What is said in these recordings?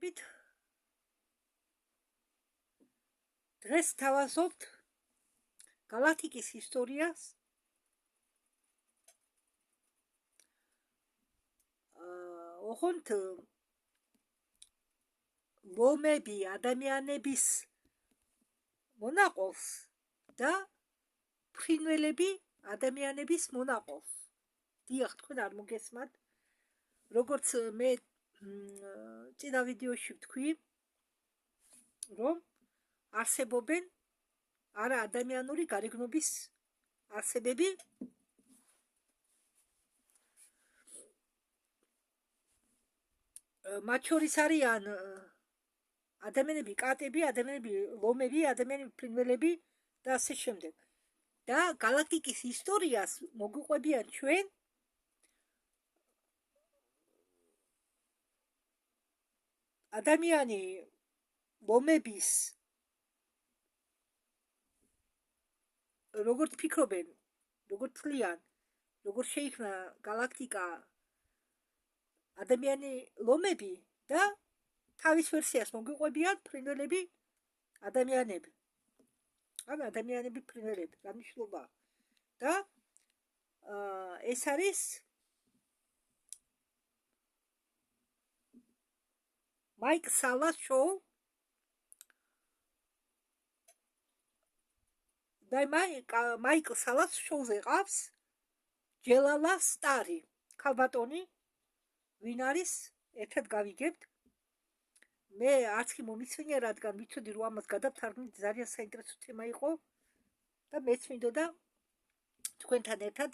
მოგესალმებით. დღეს თავაზობთ galaktikis ისტორიას. ოღონდ ლომები ადამიანების მონაყოფს და ფრინველები ადამიანების მონაყოფს. დიახ, თქვენ არ მოგესმათ, როგორც მე წინა ვიდეოში ვთქვი, რომ არსებობენ არა ადამიანური გარეგნობის არსებები, მათ შორის არიან ადამიანები კატები, ადამიანები ლომები, ადამიანები ფრინველები და ასე შემდეგ. და galaktikis ისტორიას მოგვიყვებიან ჩვენ ადამიანი ლომების როგორც ფიქრობენ, როგორც თვლიან, როგორ შეიქმნა galaktika ადამიანი ლომები და თავის ვერსიას მოგვიყვებიან ფრინველები ადამიანები. ან ადამიანები ფრინველები, რა მნიშვნელობა. და ეს არის Mike Salas show. და Mike Salas show-ზე ყავს ჯელალა სტარი, ქალბატონი, ვინ არის, ერთად გავიგებთ. მე არც კი მომიცვენია, რადგან ვიცოდი, რომ ამას გადავთარგმნით, ძალიან საინტერესო თემა იყო და მეც მინდოდა თქვენთან ერთად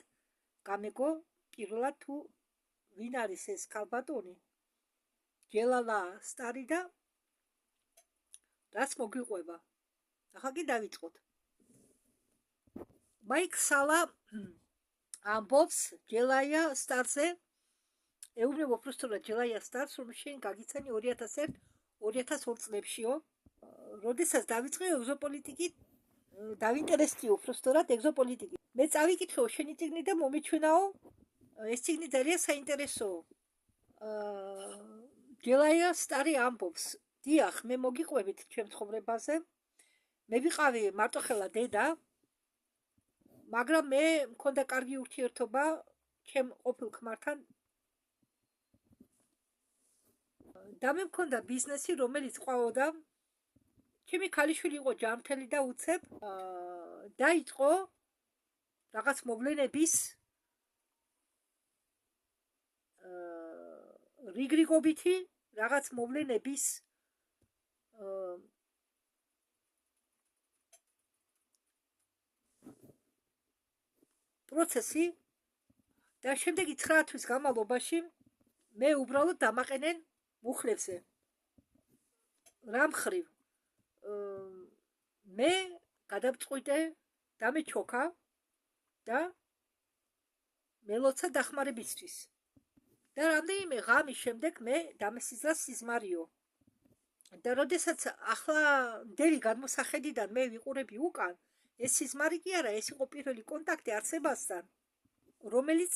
გამეგო პირველად თუ ვინ არის ეს ქალბატონი ჯელალა სტარი და რაც მოგვიყვება. ახლა კი დავიწყოთ. Mike Sala ამბობს ჯელაია სტარზე, ეუბნება უბრალოდ ჯელაია სტარს, რომ შენ გაგიცანი 2001-2002 წლებშიო, როდესაც დავიწყე ეგზოპოლიტიკით, დავინტერესდიო უბრალოდ ეგზოპოლიტიკით. მე წავიკითხო შენი წიგნი და მომიჩვენაო, ეს წიგნი ძალიან საინტერესოა. ჯელაია სტარი ამბობს, დიახ, მე მოგიყვებით ჩემ ცხოვრებაზე, მე ვიყავი მარტოხელა დედა, მაგრამ მე მქონდა კარგი ურთიერთობა ჩემ ყოფილ ქმართან და მე მქონდა ბიზნესი, რომელიც ყვაოდა. ჩემი ქალიშვილი იყო ჯანმრთელი და უცებ, დაიწყო რაღაც მოვლენების რიგრიგობითი, რაღაც მოვლენების პროცესი და შემდეგი 9 თვის განმავლობაში მე უბრალოდ დამაყენენ მუხლებზე. რა მხრივ? მე გადავწყვიტე და მე ჩოქა და მელოცა დახმარებისთვის. და რამდენიმე ღამის შემდეგ მე დამესიზრა სიზმარიო. და როდესაც ახლა მდელი გადმოსახედიდან მე ვიყურები უკან, ეს სიზმარი კი არა, ეს იყო პირველი კონტაქტი არსებასთან, რომელიც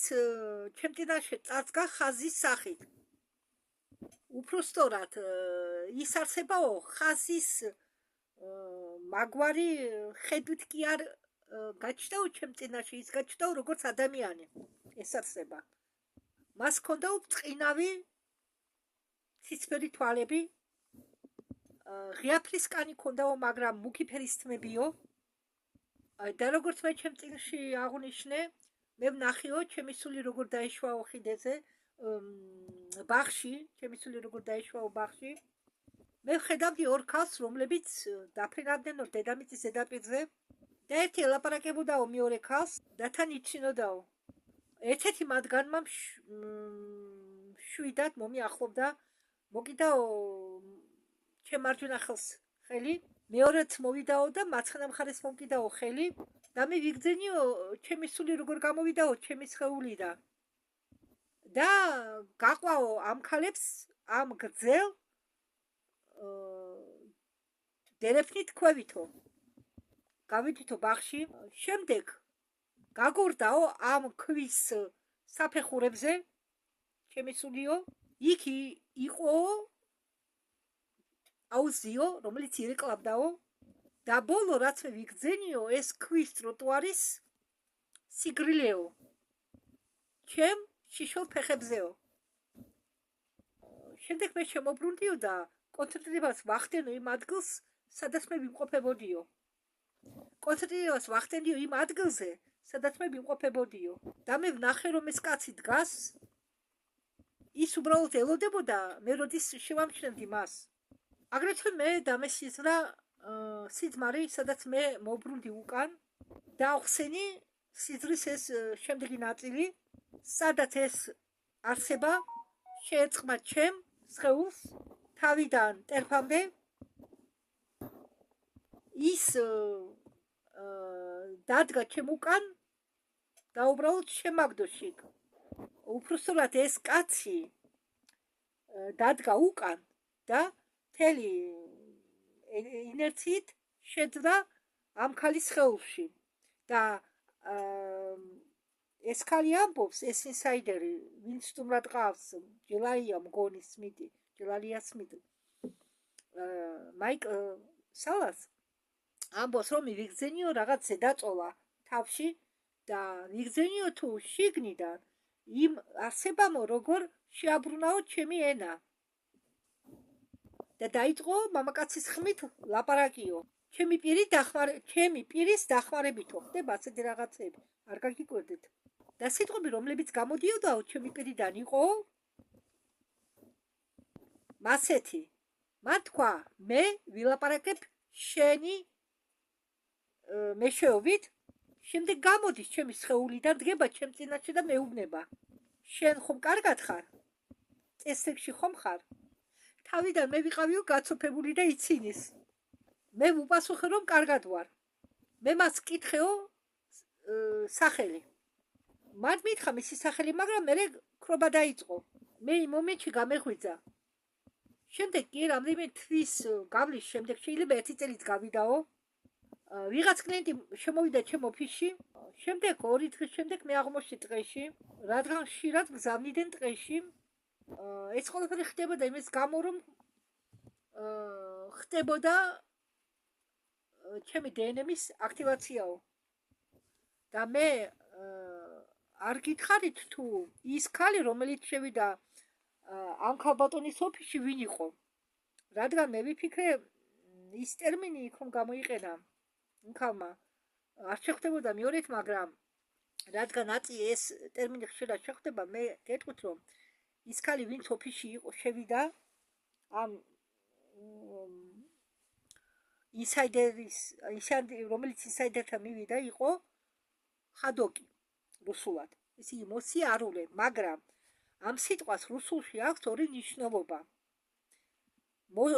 ჩემ წინაშე წარსდგა ხაზის სახით. უпростоრად ის არსებაო, ხაზის მაგვარი ხედვით კი არ გაჩნდაო ჩემ წინაშე, ის გაჩნდაო როგორც ადამიანი, ეს არსება. მას ჰქონდა ბრწყინავი ციცფერი თვალები, ღია ფლისკანი ჰქონდაო, მაგრამ მუქი ფერის თმებიო. და როგორც მე ჩემ წიგნში აღვნიშნე, მე ვნახიო ჩემი სული როგორ დაეშვაო ხიდეზე, ბაღში, ჩემი სული როგორ დაეშვაო ბაღში. მე ვხედავდი ორ ქალს, რომლებიც დაფრინავდნენ დედამიწის ზედაპირზე და ერთი ელაპარაკებოდაო მეორე ქალს და თან იცინოდაო. ერთ-ერთი მათგანმა შვიდად მომიახლოვდა, მოკიდაო ჩემ მარჯვენა ხელს ხელი, მეორეც მოვიდაო და მარცხენა მხარეს მომკიდაო ხელი და მე ვიგრძენიო ჩემი სული როგორ გამოვიდაო ჩემი სხეულიდან. და გაყვაო ამ ქალებს ამ გრძელ დერეფნით ქვევითო. გავიდითო ბაღში, შემდეგ გაგორდაო ამ ქვის საფეხურებზე, ჩემი სულიო, იქ იყო აუზიო, რომელიც ირეკლავდაო და ბოლო რაც მე ვიგძენიო ეს ქვის ტროტუარის სიგრილეო ჩემ შიშო ფეხებზეო. შემდეგ მე შემოbrunდიო და კონცენტრირებას ვახდენო იმ ადგილს, სადაც მე ვიმყოფებოდიო. კონცენტრირებას ვახდენიო იმ ადგილზე, სადაც მე ვიმყოფებოდიო. და მე ვნახე რომ ეს კაცი დგას, ის უბრალოდ ელოდებოდა მე როდის შევამჩნევდი მას. აგრეთვე მე დამესიზრა სიძმარი, სადაც მე მოbrunდი უკან და ახსენი სიზრის ეს შემდეგი ნაწილი, სადაც ეს არსება შეეწყმა ჩემ სხეულს თავიდან ტერფამდე ის დადგა ჩემ უკან და უბრალოდ შემაგდო შიგ. უпроსტად ეს კაცი დადგა უკან და მთელი ინერციით შეძრა ამ ქალის სხეულში და ეს ქალი ამბობს, ეს ინსაიდერი, ვინც სტუმრად ყავს, ჯელალია მგონი სმიტი, ჯელალია სმიტი, მაიკ სალას ამბობს, რომ ვიგძენიო რაღაც ზედაწოლა თავში და ვიგძენიო თუ შიგნიდან იმ არსებამო როგორ შეაბრუნაო ჩემი ენა. და დაიწყო მამაკაცის ხმით ლაპარაკიო. ჩემი პირის დახმარებითო ხდება ასეთი რაღაცები. არ გაგიკვირდით. და სიტყვები, რომლებიც გამოდიოდაო ჩემი პირიდან იყო მასეთი. მან თქვა, მე ვილაპარაკებ შენი მეშვეობით, შემდეგ გამოდის ჩემი სხეულიდან, დგება ჩემ წინაშე და მეუბნება. შენ ხომ კარგად ხარ? წესრიგში ხომ ხარ? თავიდან მე ვიყავიო გაცოფებული და იცინის. მე ვუპასუხე რომ კარგად ვარ. მე მას კითხეო სახელი. მათ მითხრა მისი სახელი, მაგრამ მე ქრობა დაიწყო. მე იმ მომენტში გამეღვიძა. შემდეგ კი რამდენიმე თვის გავლის შემდეგ შეიძლება 1 წელიც გავიდაო. ვიღაც კლიენტი შემოვიდა ჩემ ოფისში. შემდეგ 2 დღის შემდეგ მე აღმოჩნდი ტყეში, რადგან ხშირად გზავნიდნენ ტყეში. ეს ყველაფერი ხდებოდა იმის გამო, რომ ხდებოდა ჩემი დნმ-ის აქტივაციაო. და მე არ გითხარით თუ ის ქალი, რომელიც შევიდა ამ ქალბატონის ოფისში, ვინ იყო? რადგან მე ვიფიქრე ის ტერმინი იქ რომ გამოიყენა იმ ქალმა. არ შეხვდებოდა მეორედ, მაგრამ რადგან ეს ტერმინი ხშირად შეხვდება, მე გეტყვით რომ ის ქალი ვინც ოფისში იყო შევიდა ამ რომელიც ინსაიდერთან მივიდა, იყო ხადოკი რუსულად. ისი მოსიარულე, მაგრამ ამ სიტყვას რუსულში აქვს 2 ნიშნულობა.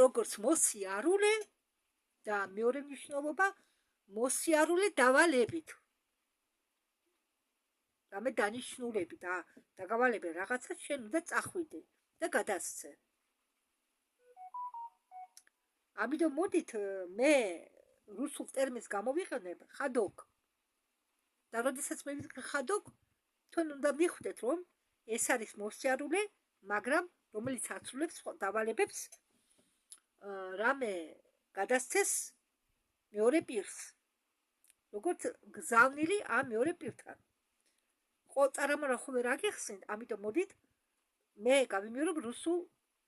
როგორც მოსიარულე და მეორე ნიშნულობა მოსიარულე დავალებით. რამე დანიშნულები და დაგავალებე რაღაცა შენ უნდა წახვიდე და გადასცე. ამიტომ მოდით მე რუსულ ტერმინს გამოვიყენებ ხადოკ. და როდესაც მე ვიტყვი ხადოკ, თქვენ უნდა მიხვდეთ რომ ეს არის მოსიარულე, მაგრამ რომელიც აცრუებს დავალებებს რამე გადასცეს მეორე პირს. როგორც გზავნილი ამ მეორე პირთან. წარმარახო ვერ აგიხსენთ, ამიტომ მოდით მე გავიმეორებ რუსულ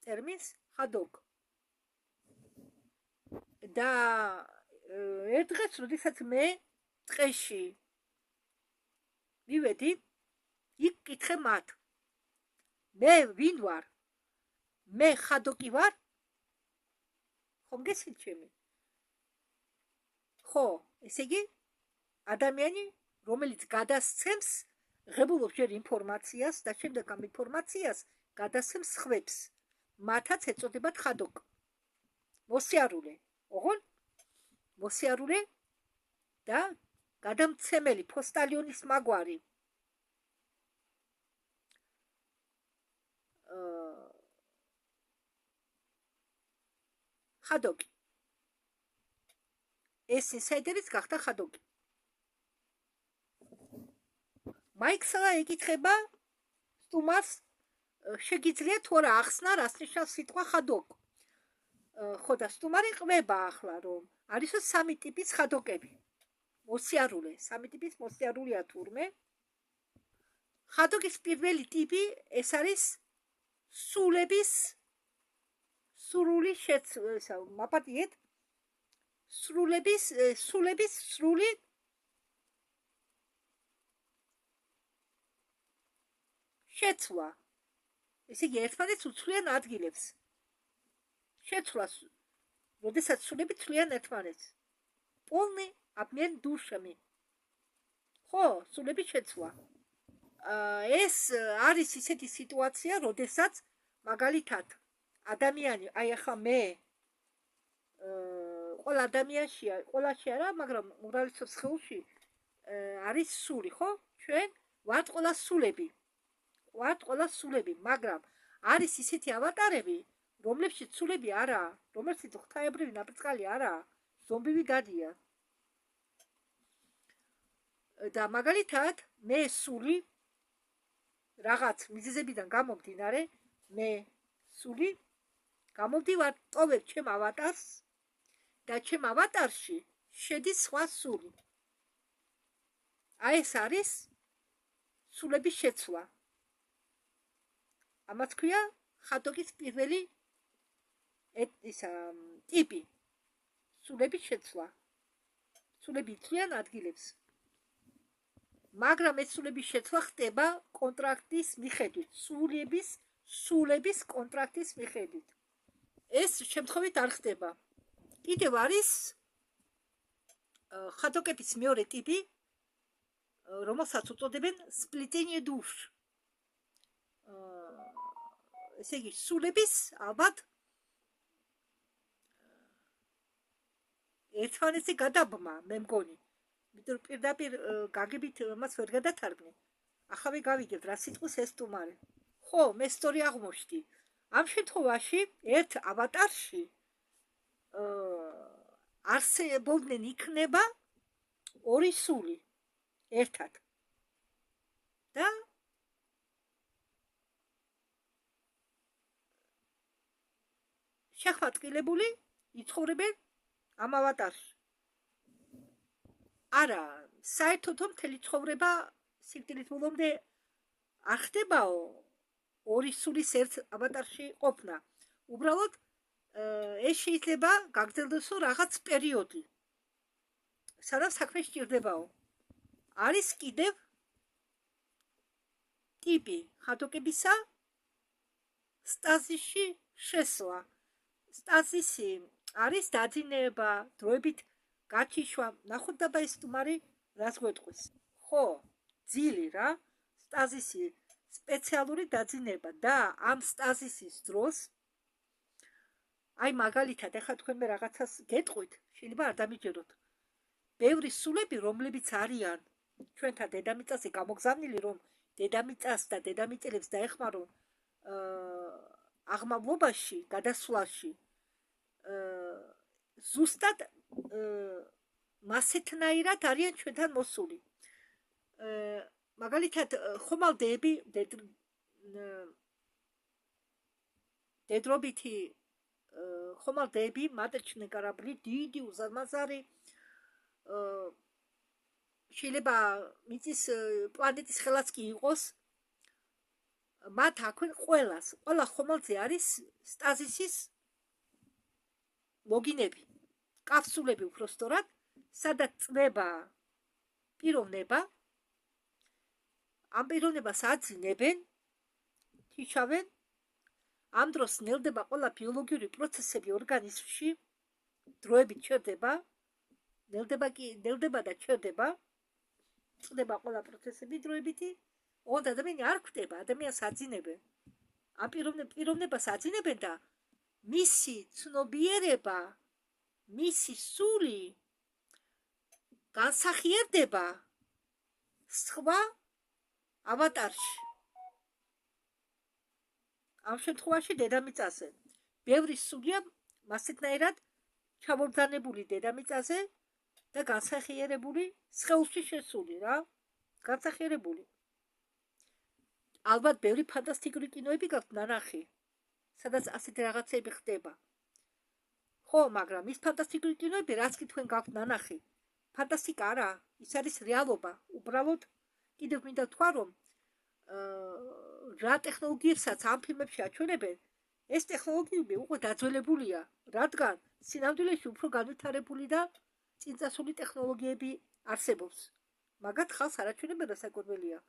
ტერმინს ხადოკ. და ერთ დღეს, როდესაც მე ტყეში მივედი, იქ კითხე მათ. მე ვინ ვარ? მე ხადოკი ვარ? ხომ გესმით ჩემი? ხო, ესე იგი ადამიანი, რომელიც გადასცემს, ღებულობს ჯერ ინფორმაციას და შემდეგ ამ ინფორმაციას გადასცემს სხვებს. მათაც ეწოდებათ ხადოკ. მოსიარულე. ოღონ მოსიარულე და გადამცემელი, პოსტალიონის მაგვარი. ხადოკი. ეს ინსაიდერიც გახდა ხადოკი. მაიკ სალა ეკითხება სტუმარს, შეგიძლია თუ არა ახსნა, რას ნიშნავს სიტყვა ხადოკ. ხო და სტუმარი ყვება ახლა რომ არისო სამი ტიპის ხადოკები. მოსიარულე, სამი ტიპის მოსიარულია თურმე. ხადოკის პირველი ტიპი ეს არის სრული მაპატიეთ სრულების სრული შეცვლა. ესე იგი ერთმანეთს უცვლიან ადგილებს. შეცვლას, როდესაც სულები ცვლიან ერთმანეთს. полный обмен душами. ხო, სულების შეცვლა. ეს არის ისეთი სიტუაცია, როდესაც მაგალითად ადამიანი, აი ახლა მე ყველა ადამიანშია, ყველაში არა, მაგრამ უმრავლესობ სხეულში არის სული, ხო? ჩვენ ვართ ყველა სულები, მაგრამ არის ისეთი ავატარები, რომლებშიც სულები არაა, რომელშიც ღვთაებრივი ნაპრწყალი არაა, ზომბივი დადია. და მაგალითად მე სული რაღაც მიზეზებიდან გამომდინარე, მე სული გამოვდივარ, ტოვებ ჩემ ავატარს და ჩემ ავატარში შედის სხვა სული. აი ეს არის სულების შეცვლა. ამას ქვია ხადოკის პირველი ტიპი. სულების შეცვლა. სულები იცვლიან ადგილებს. მაგრამ ეს სულების შეცვლა ხდება კონტრაქტის მიხედვით, სულების კონტრაქტის მიხედვით. ეს შემთხვევით არ ხდება. კიდევ არის ხადოკების მეორე ტიპი, რომელსაც უწოდებენ სპლიტენიე დუშ. ესე იგი, სულების ალბათ ერთმანეთზე გადაბმა, მე მგონი. იმიტომ პირდაპირ გაგებით მას ვერ გადათარგმნე. ახლა გავიგებთ რა სიტყვის ეს სტუმარი. ხო, მე სწორი აღმოჩნდი. ამ შემთხვევაში ერთ ავატარში არსებობდნენ იქნება ორი სული ერთად. და შეხვატყილებული იცხოვრებენ ამ ავატარში. არა, საერთოდ მთელი ცხოვრება სიკვდილის ბოლომდე არ ხდებაო ორი სულის ერთ ავატარში ყოფნა. უბრალოდ ეს შეიძლება გაგრძელდოსო რაღაც პერიოდი, სადაც საქმე სჭირდებაო. არის კიდევ ტიპი ხადოკებისა სტაზისში შესვლა. სტაზისი არის დაძინება, დროებით გაჩიშვა. ნახოთ დაბა ეს სტუმარი რას გვეტყვის. ხო, ძილი რა, სტაზისი სპეციალური დაძინება და ამ სტაზისის დროს აი მაგალითად ახლა თქვენ მე რაღაცას გეტყვით, შეიძლება არ დამიჯეროთ. ბევრი სულები, რომლებიც არიან ჩვენთან დედამიწაზე გამოგზავნილი, რომ დედამიწას და დედამიწელებს დაეხმარონ აღმავლობაში, გადასვლაში, ზუსტად მასეთნაირად არიან ჩვენთან მოსული. მაგალითად ხომალდეები, დედრობითი ხომალდეები, მატჩნე კარაბლი, დიდი უზარმაზარი, შეიძლება მიწის პლანეტის ხელაც კი იყოს, მათ აქვენ ყველა ხომალდზე არის სტაზისის ლოგინები, კაფსულები უფრო სწორად, სადაც წდება პიროვნება, ამ პიროვნებას აძინებენ, თიშავენ, ამ დროს ნელდება ყველა ბიოლოგიური პროცესები ორგანიზმში, დროებით ჩერდება, ნელდება და ჩერდება, წდება ყველა პროცესები დროებითი, ოღონდ ადამიანი არ ხვდება, ადამიანს აძინებენ. ამ პიროვნებას აძინებენ და მისი ცნობიერება, მისი სული განსახიერდება სხვა ავატარში. ამ შემთხვევაში დედამიწაზე. ბევრი სულია მასეთნაირად ჩამობრძანებული დედამიწაზე და განსახიერებული სხეულში შესული რა, განსახიერებული. ალბათ ბევრი ფანტასტიკური კინოები გაქვთ ნანახი, სადაც ასეთი რაღაცები ხდება. ხო, მაგრამ ის ფანტასტიკური კინოები, რაც კი თქვენ გაქვთ ნანახი, ფანტასტიკა არა, ის არის რეალობა. უბრალოდ კიდევ მინდა თქვა, რომ რა ტექნოლოგიებსაც ამ ფილმებში აჩვენებენ, ეს ტექნოლოგიები უკვე დაძველებულია, რადგან სინამდვილეში უფრო განვითარებული და წინწასული ტექნოლოგიები არსებობს. მაგათ ხალხს არ აჩვენებენ, რა საკურველია.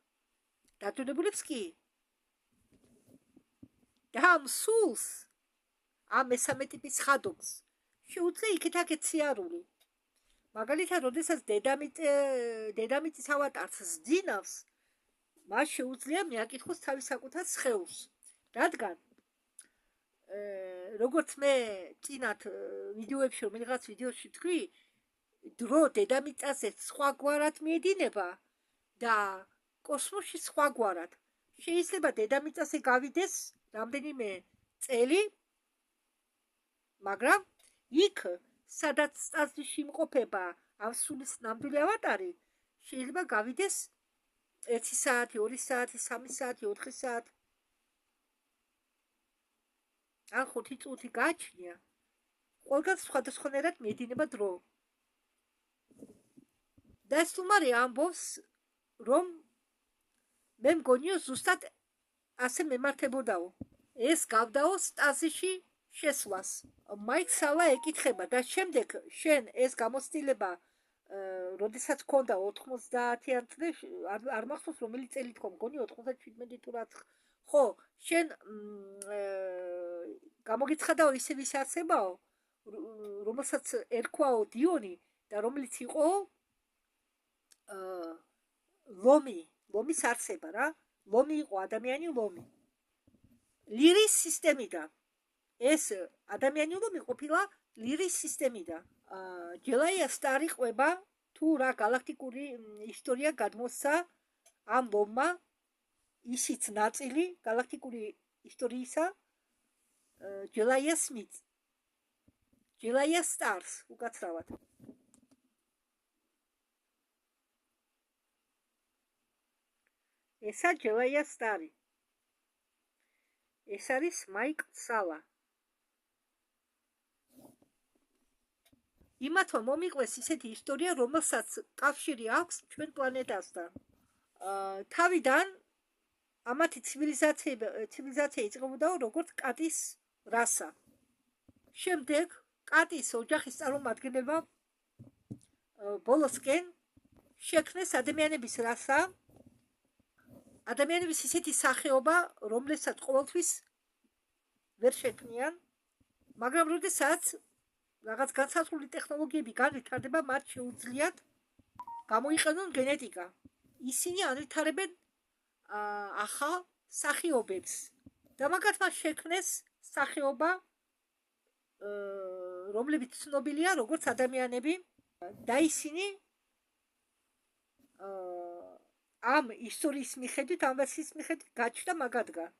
დაძველებულებს კი. და ამ სულს, ამ მესამე ტიპის ხადობს, შეუძლია იქით-აქეთ სიარული. მაგალითად, როდესაც დედამიწის ავატარს ზძინავს, მას შეუძლია მიაკითხოს თავის საკუთარ სხეულს. რადგან როგორც მე წინათ ვიდეოებში რომ რაღაც ვიდეოში თქვი, დრო დედამიწაზე სხვაგვარად მიედინება და კოსმოსში სხვაგვარად. შეიძლება დედამიწაზე გავიდეს რამდენიმე წელი, მაგრამ იქ, სადაც სტაზში იმყოფება ამ სულის ნამდვილი ავატარი, შეიძლება გავიდეს 1 საათი, 2 საათი, 3 საათი, 4 საათი. ან 5 წუთი გააჩნია. ყველგან სხვადასხვანაირად მიედინება დრო. და ეს თუმარი ამბობს, რომ მე მგონიო ზუსტად ასე მემართებოდაო. ეს გავდაო სტაზში შესვლას. მაიკ სალა ეკითხება და შემდეგ შენ ეს გამოცდილება როდესაც ქონდა 90-იან წლებში, არ მახსოვს რომელი წელი თქვა, მგონი 97 თუ რაც. ხო, შენ გამოგიცხადაო ისევ ის არსებაო, რომელსაც ერქვაო დიონი და რომელიც იყო ლომის არსება რა. ლომი იყო ადამიანი ლომი. ლირის სისტემიდან. ეს ადამიანი ლომი ყოფილა ლირის სისტემიდან. ჯელაია სტარი ყვება თუ რა galaktikuri ისტორია გადმოსცა ამ ლომმა, ისიც ნაწილი galaktikuri ისტორიისა ჯელაია სმიტს. ჯელაია სტარს უკაცრავად. ესა ჯელაია სტარი. ეს არის მაიკ სალა. იმათმა მომიყვეს ისეთი ისტორია, რომელსაც კავშირი აქვს ჩვენ პლანეტასთან. თავიდან ამათი ცივილიზაცია იწყებოდაო როგორც კატის რასა. შემდეგ კატის ოჯახის წარმომადგენლებმა ბოლოსკენ შექმნეს ადამიანების რასა. ადამიანების ისეთი სახეობა, რომლებსაც ყოველთვის ვერ შექმნიან, მაგრამ როდესაც რაღაც განსაზღვრული ტექნოლოგიები განვითარდება, მათ შეუძლიათ გამოიყენონ გენეტიკა. ისინი ანვითარებენ ახალ სახეობებს და მაგათ მას შექმნეს სახეობა, რომლებიც ცნობილია როგორც ადამიანები და ისინი ამ ისტორიის მიხედვით, ამ ვერსიის მიხედვით გაჩნდა მაგათგან.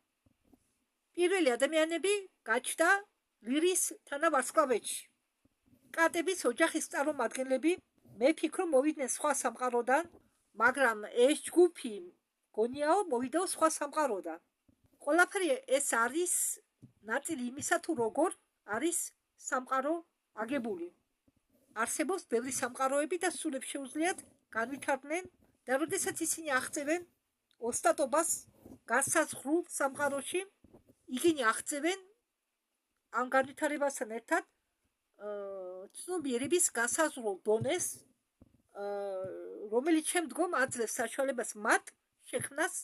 პირველი ადამიანები გაჩნდა ლირის თანავარსკვლავედში. კატების ოჯახის წარმომადგენლები, მე ფიქრობ, მოვიდნენ სხვა სამყაროდან, მაგრამ ეს ჯგუფი გონიაო მოვიდაო სხვა სამყაროდან. ყველაფერი ეს არის ნაწილი იმისა, თუ როგორ არის სამყარო აგებული. არსებობს ბევრი სამყაროები და სულებს შეუძლიათ განვითარდნენ და როდესაც ისინი აღწევენ ოსტატობას განსაზღვრულ სამყაროში, ისინი აღწევენ ამ განვითარებასთან ერთად ცნობიერების განსაზღვრულ დონეს, რომელიც შემდგომ აძლევს საშუალებას მათ შექმნას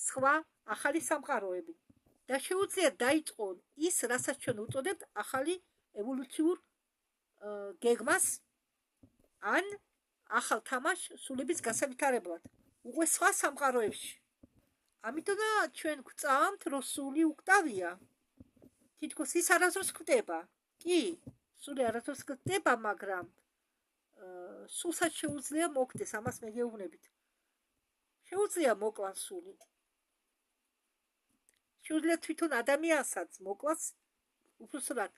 სხვა ახალი სამყაროები და შეუძლიათ დაიწყონ ის, რასაც ჩვენ უწოდებთ ახალი ევოლუციურ გეგმას ან ახალ თამაშ სულების გასავითარებლად უკვე სხვა სამყაროებში. ამიტომა ჩვენ გვწამთ, რომ სული უკვდავია. თითქოს ის არასდროს კვდება. კი, სული არასდროს კვდება, მაგრამ სულსაც შეუძლია მოკვდეს, ამას მე გეუბნებით. შეუძლია მოკლას სული. შეუძლია თვითონ ადამიანსაც მოკლას, უბრალოდ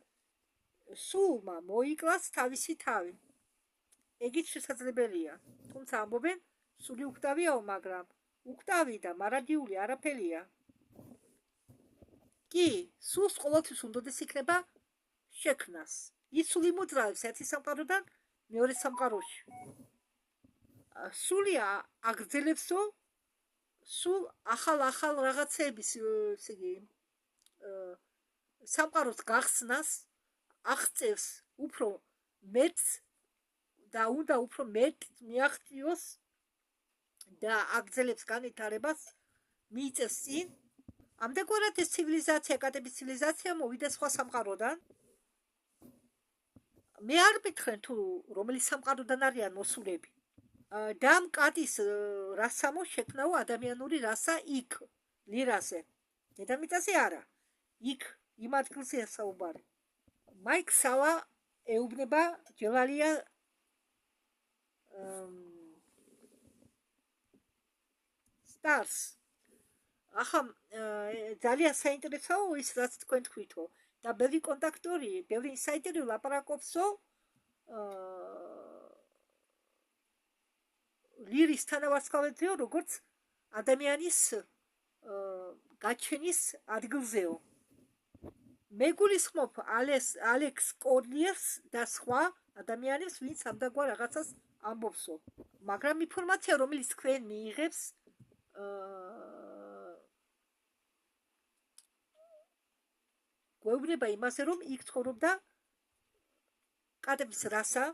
სულმა მოიკლას თავისი თავი. ეგიც შესაძლებელია. თუმცა ამბობენ, სული უკვდავიაო, მაგრამ უკვდავი და მარადიული არაფერია. კი, სულს ყოველთვის უნდოდეს იქნება შექმნას. ის სულ იმოძრავებს ერთი სამყაროდან მეორე სამყაროში. სული აგრძელებსო სულ ახალ რაღაცების, ესე იგი, სამყაროს გახსნას, აღწევს უფრო მეტს და უნდა უფრო მეტ მიაღწიოს და აგრძელებს განვითარებას, მიიწევს წინ. ამდენგვარად ეს ცივილიზაცია, კატების ცივილიზაცია მოვიდა სხვა სამყაროდან. მე არ მითხრენ თუ რომელი სამყაროდან არიან მოსულები. და ამ კატის რასამო შექმნაო ადამიანური რასა იქ, ლირაზე. დედამიწაზე არა. იქ, იმ ადგილზეა საუბარი. მაიკ სავა ეუბნება ჯელალია სტარს. ახლა ძალიან საინტერესოა ის, რაც თქვენ თქვითო. და ბევრი კონტაქტორი, ბევრი ინსაიდერი ლაპარაკობსო ლირის თანავარსკვლავედზეო, როგორც ადამიანის გაჩენის ადგილზეო. მე გულისხმობ ალექს კორლიეს და სხვა ადამიანებს, ვინც ამდენგვარ რაღაცას ამბობსო. მაგრამ ინფორმაცია, რომელიც თქვენ მიიღებს, გვეუბნება იმაზე, რომ იქ ცხოვრობდა კატების რასა,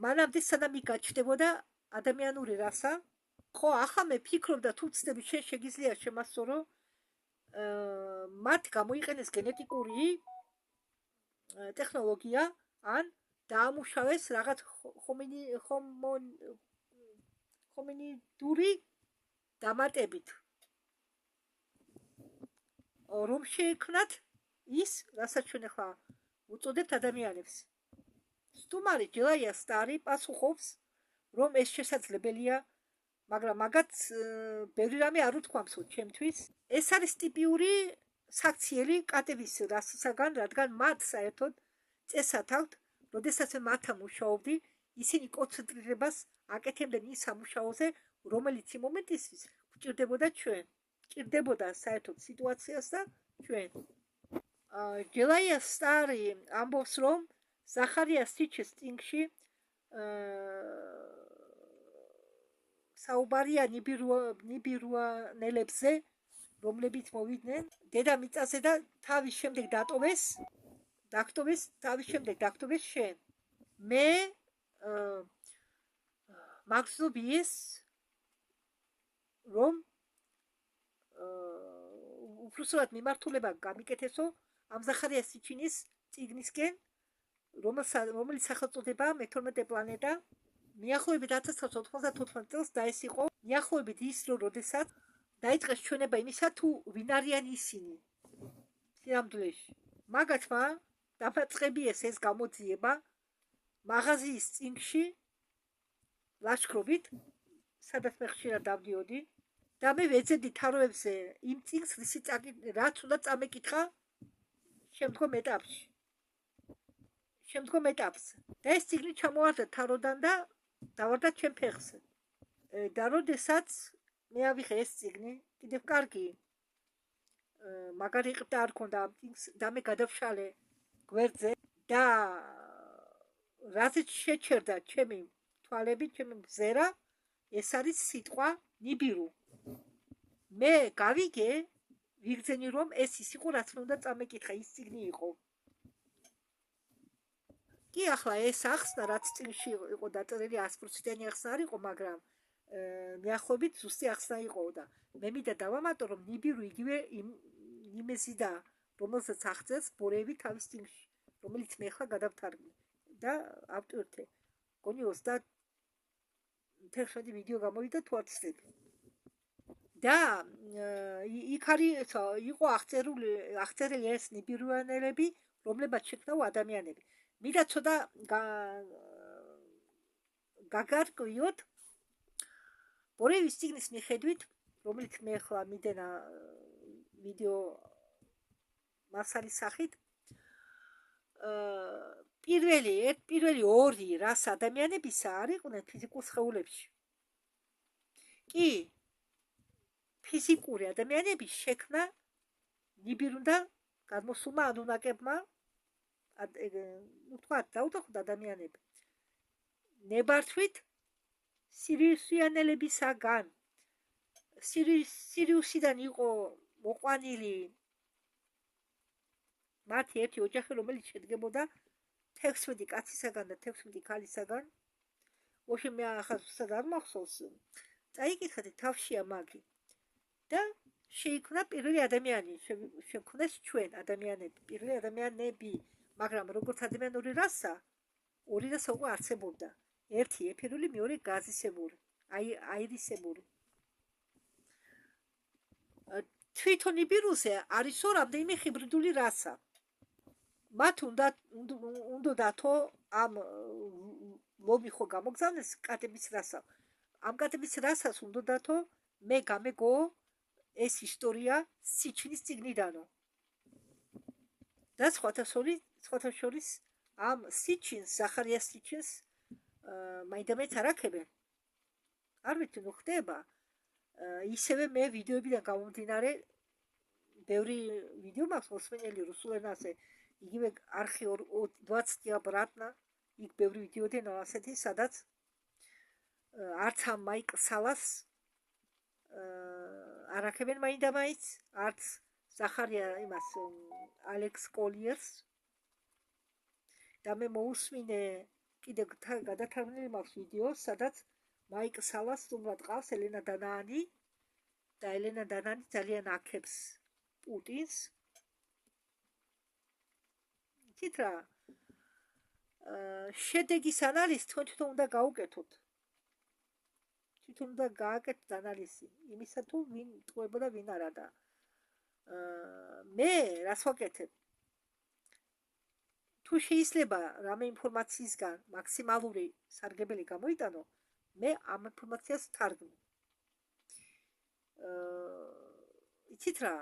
მანამდე სანამ იქ გაჩნდებოდა ადამიანური რასა. ხო, ახლა მე ვფიქრობ და თუ ვცდები, შეგიძლია შემასწორო, მათ გამოიყენეს გენეტიკური ტექნოლოგია, ან დაამუშავეს რაღაც ჰომინიდური დამატებით, რომ შეექმნათ ის, რასაც ჩვენ ახლა უწოდებთ ადამიანებს. სტუმარი ჯელალია სტარი პასუხობს, რომ ეს შესაძლებელია, მაგრამ მაგათ ბევრი რამე არ უთქვამსო ჩემთვის. ეს არის ტიპიური საქციელი კატების რასისაგან, რადგან მათ საერთოდ წესად აქვთ, როდესაც მე მათთან მუშაობდი, ისინი კონცენტრირებას აკეთებდნენ ის სამუშაოზე, რომელიც იმ მომენტისთვის გვჭირდებოდა ჩვენ. ჭირდებოდა საერთოდ სიტუაციას და ჩვენ. ჯელალია სტარი ამბობს, რომ ზახარია სიჩის წიგნში საუბარია ნიბირუანელებზე, რომლებიც მოვიდნენ დედამიწაზე და თავის შემდეგ დაქტოვეს შენ. მე მაგზობ ის, რომ უბრალოდ მიმართულება გამიკეთესო ამ ზახარია სიჩინის წიგნისკენ, რომელიც სახელწოდება მე-12 პლანეტა. მიახლოებით 1994 წელს და ეს იყო მიახლოებით ის დრო, როდესაც დაიწყეს ჩვენება იმისა, თუ ვინ არიან ისინი სინამდვილეში. მაგათმა დამაწყებიეს ეს გამოძიება მაღაზიის წიგნში ლაშქრობით, სადაც მე ხშირად დავდიოდი და მე ვეძებდი თაროებზე იმ წიგნს, რაც უნდა წამეკითხა შემდგომ ეტაპზე. და ეს წიგნი ჩამოვარდა თაროდან და დავარდა ჩემ ფეხზე. და როდესაც მე ავიღე ეს წიგნი, კიდევ კარგი მაგარი ყდა არ ქონდა ამ წიგნს და მე გადავშალე გვერდზე და რაზეც შეჩერდა ჩემი თვალები, ჩემი მზერა, ეს არის სიტყვა ნიბირუ. მე გავიგე, ვიგრძენი, რომ ეს ის იყო, რაც მე უნდა წამეკითხა, ის წიგნი იყო. კი, ახლა ეს ახსნა, რაც წიგნში იყო დაწერილი, 100%-იანი ახსნა არ იყო, მაგრამ მიახლოებით ზუსტი ახსნა იყო და მე მინდა დავამატო, რომ ნიბირუ იგივე იმეზიდა, რომელსაც აღწერს ბორევი თავის წიგნში, რომელიც მე ახლა გადავთარგმნე და ავტვირთე. გონი 37 ვიდეო გამოვიდა, თუ არ ვცდები. და იქ იყო აღწერილი ეს ნიბირუანელები, რომლებაც შექმნაო ადამიანები. მინდა ცოტა გაგარკვიოთ ბორევის წიგნის მიხედვით, რომელიც მე ახლა მიდენა ვიდეო მასალის სახით. პირველი ორი რას ადამიანებისა არ იყვნენ ფიზიკურ სხეულებში. კი, ფიზიკური ადამიანების შექმნა ნიბირუნდა გადმოსულმა ანუნაკებმა, ნუ თქვა დაუთანხმდა ადამიანები ნებართვით სირიუსიანელებისაგან სირიუსიდან იყო მოყვანილი მათი ერთი ოჯახი, რომელიც შედგებოდა 16 კაცისაგან და 16 ქალისაგან. ოშე მე ახლა ზუსტად არ მახსოვს. წაიკითხეთ თავშია მაგი. და შეიქმნა პირველი ადამიანი, შექმნეს ჩვენ ადამიანები, პირველი ადამიანები, მაგრამ როგორც ადამიანური რასა, ორი რასა უკვე არსებობდა. ერთი ეფირული, მეორე გაზისებური, აირისებური. თვითონ იბირუზე არისო რამდენიმე ჰიბრიდული რასა. მათ უნდათო ამ ლომი ხო გამოგზავნეს კატების რასა. ამ კატების რასას უნდათო მე გამეგო ეს ისტორია სიჩნის წიგნიდანო. და სხვათა შორის ამ სიჩინს, ზახარიას სიჩინს მაინდამაინც არ აქებენ. არ ვიცი ნუ ხდება. ისევე მე ვიდეოებიდან გამომდინარე ბევრი ვიდეო მაქვს მოსმენელი რუსულ ენაზე. იგივე არხი 20 ბრატნა, იქ ბევრი ვიდეოდენო ასეთი, სადაც არც ამ მაიკ სალას არ აქებენ მაინდამაინც, არც ზახარია იმას ალექს კოლიერს. და მე მოусმინე კიდე გადათარგმნილი მაქვს ვიდეო, სადაც მაიკ სალას სტუმრად ყავს ელენა დანაანი და ელენა დანაანი ძალიან აქებს პუტინს. თითრა შედეგის ანალიზი თვითონ უნდა გაუკეთოთ. თვითონ უნდა გააკეთოთ ანალიზი იმისა თუ ვინ ტყუებოდა ვინ არა და მე რას ვაკეთებ? თუ შეიძლება რამე ინფორმაციისგან მაქსიმალური სარგებელი გამოიტანო, მე ამ ინფორმაციას თარგმნი. იცით რა,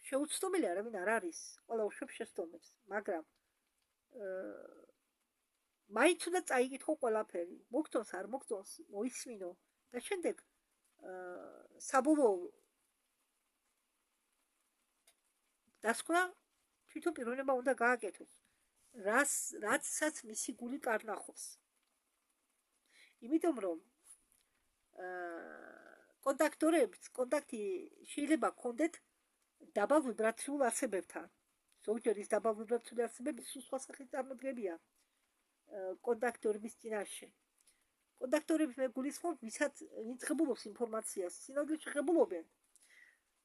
შეუცდომელი არავინ არ არის, ყველა უშვებს შეცდომებს, მაგრამ მაინც უნდა წაიკითხო ყველაფერი, მოგწონს არ მოგწონს, მოისმინო და შემდეგ საბოლოო დასკვნა თვითონ პიროვნება უნდა გააკეთოს, რაცაც მისი გული კარნახობს. იმიტომ რომ კონტაქტი შეიძლება გქონდეთ დაბალ ვიბრაციულ არსებებთან. ზოგჯერ ის დაბალ ვიბრაციული არსებები სხვა სახის წარმოდგენია კონტაქტორების წინაშე. კონტაქტორები მე გულისხმობ, ვისაც ვიწყებულობს ინფორმაციას, სინამდვილეში ღებულობენ.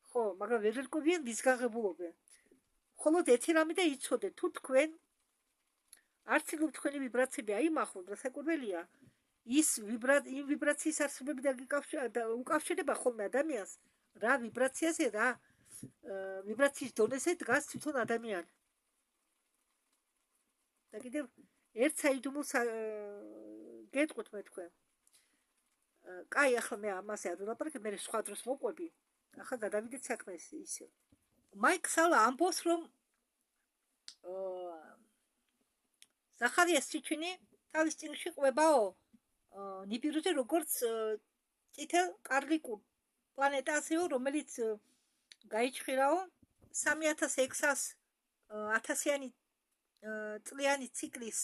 ხო, მაგრამ ვერ ერკვევიან ვის გაღებულობენ. მხოლოდ ერთი რამე და იცოდეთ, თუ თქვენ არც იგივე თქვენი ვიბრაციები აიმახოთ, რასაკვირველია, ის იმ ვიბრაციის არსებები უკავშირდება ხოლმე ადამიანს, რა ვიბრაციაზე, რა ვიბრაციის დონეზე დგას თვითონ ადამიანი. და კიდევ ერთ საიდუმლოს გეტყვით მე თქვენ. კაი, ახლა მე ამაზე არ ვილაპარაკებ, მე სხვა დროს მოყვები. ახლა გადავიდეთ საქმეს ისე. მაიკ სალა ამბობს, რომ ზახარიას სიჩინი თავის წინში ყვებაო ნიბირუზე როგორც წითელ კარლიკულ პლანეტაზეო, რომელიც გაიჩხირაო 3600 წლიანი ციკლის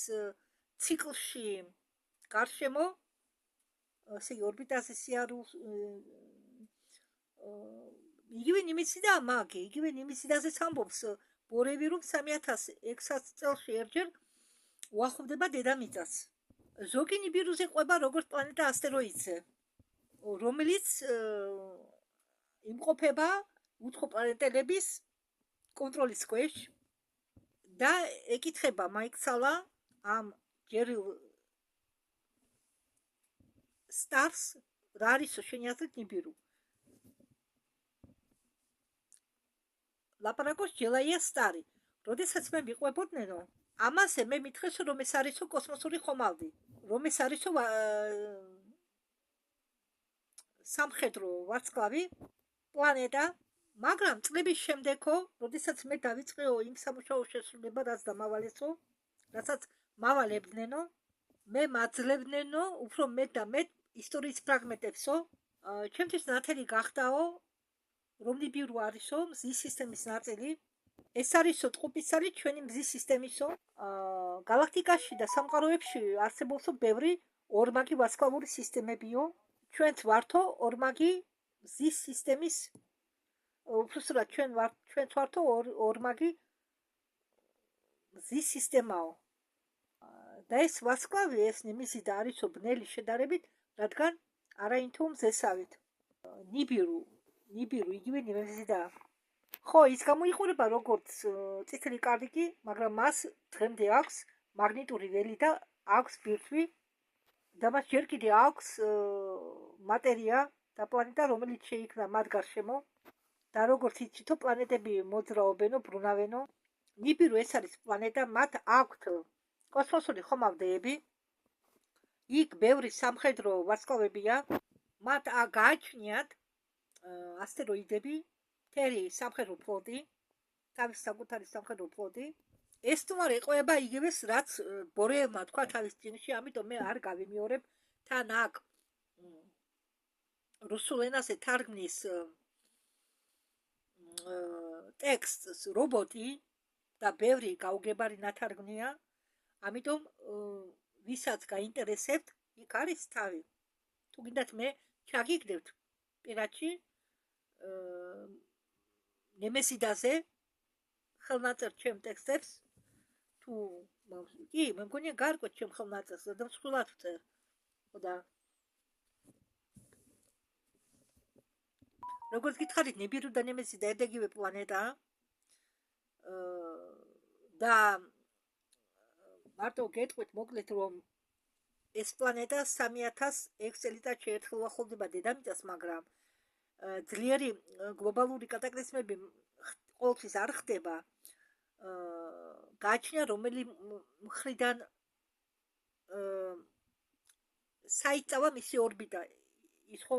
ციკლში გარშემო, ესე იგი ორბიტაზე სიარულს იგივე ნიმისიდან მაგი, იგივე ნიმისიდანზეც ამბობს ბორევი, რომ 3600 წელში ერჯერ უახლოვდება დედამიწას. ზოგი ნიბირუზე ყვება როგორც პლანეტა ასტეროიდზე, რომელიც იმყოფება უცხო პლანეტელების კონტროლის ქვეშ და ეკითხება მაიკ სალა ამ ჯერილ სტარს რა არის შენი აზრით ნიბირუ. ლაპარაკობს ჯელაია სტარი. როდესაც მე მიყვებოდნენ, ამაზე მე მითხეს, რომ ეს არისო კოსმოსური ხომალდი, რომ ეს არისო სამხედრო ვარსკვლავი პლანეტა, მაგრამ წლების შემდეგო, როდესაც მე დავიწყეო იმ სამუშაო შესრულება, რასაც მავალებდნენო, მე მაძლევდნენო, უფრო მეტ და მეტ ისტორიის ფრაგმენტებსო, ჩემთვის ნათელი გახდაო, რომ ნიბირუ არისო მზის სისტემის ნაწილი, ეს არისო ტყუპისცალი ჩვენი მზის სისტემისო galaktikაში და სამყაროებში არსებობსო ბევრი ორმაგი ვარსკვლავური სისტემებიო ჩვენც ვართო ორმაგი მზის სისტემის უბრალოდ ჩვენც ვართო ორმაგი მზის სისტემაო და ეს ვარსკვლავი ეს ნიმისი და არისო ბნელი შედარებით რადგან არაინთო მზესავით ნიბირო იგივე ნიმისიდაა ხო ის გამოიყურება როგორც წითელი კარდიკი, მაგრამ მას დღემდე აქვს მაგნიტური ველი და აქვს ბირთვი და მას ჯერ კიდე აქვს მატერია და პლანეტა, რომელიც შეიქმნა მათ გარშემო და როგორც იცითო პლანეტები მოძრაობენო, ბრუნავენო. ნიბირო ეს არის პლანეტა, მათ აქვთ კოსმოსური ხომალდეები. იქ ბევრი სამხედრო ვარსკვლავებია, მათ გააჩნიათ ასტეროიდები თერი სამხედრო ფლოტი, თავის საკუთარი სამხედრო ფლოტი. ეს თუმარი ყვება იგივეს, რაც ბორეელმა თქვა თავის წინში, ამიტომ მე არ გავიმეორებ თან აქ რუსულ ენაზე თარგმნის ტექსტს რობოტი და ბევრი გაუგებარი ნათარგმნია, ამიტომ ვისაც გაინტერესებთ, იქ არის თავი. თუ გინდათ მე ჩაგიგდებთ პირადში ნემესიდაზე ხელნაწერ ჩემ ტექსტებს თუ კი მე მგონია გარკვეთ ჩემ ხელნაწერს და მსხვილად ვწერ და როგორც გითხარით ნიბირო და ნემესიდა ერთგივე პლანეტაა და მარტო გეტყვით მოკლედ რომ ეს პლანეტა 3006 წელიწადში ერთხელ უახლოვდება დედამიწას, მაგრამ ძლიერი გლობალური კატაკლიზმები ყოველთვის არ ხდება. გააჩნია რომელი მხრიდან საიწავა მისი ორბიტა. ის ხო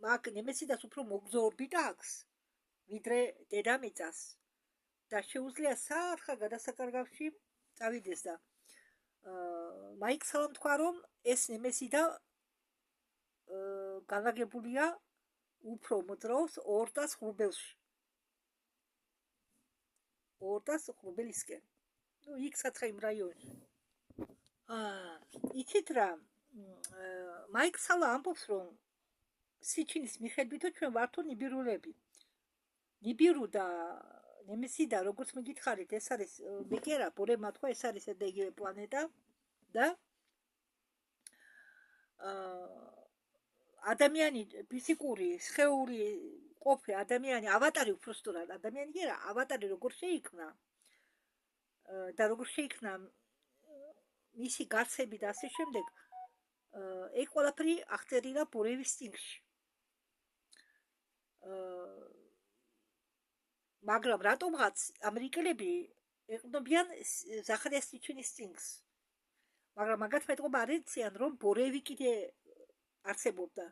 მაგ ნემესიდას უფრო მოგზო ორბიტა აქვს, ვიდრე დედამიწას და შეუძლია საერთხა გადასაკარგავში წავიდეს და მაიქსალამ თქვა რომ ეს ნემესიდა განლაგებულია უფრო მოძრაობს 200 ღრუბელში. 200 ღრუბელისკენ. ნუ იქ საცხაიმ რაიონში. იცით რა, მაიქსალა ამბობს რომ სიჩინის მიხედვითო ჩვენ ვართო ნიბირულები. ნიბირო და ნემესიდა როგორც მიგითხარით ეს არის მე კი არა ბორემა თქვა ეს არის იგივე პლანეტა და ადამიანი ფიზიკური სხეული ყოფი ადამიანი ავატარი უბრალოდ ადამიანი კი არა ავატარი როგორ შეიქმნა და როგორ შეიქმნა მისი გარსები და ასე შემდეგ ეგ ყველაფერი აღწერილია ბორევის წიგნში მაგრამ რატომღაც ამერიკელები ეყნობიან ზახარიას სიჩინის წიგნს მაგრამ მაგათ მეტყობა არ ეციან რომ ბორევი კიდე არსებობდა.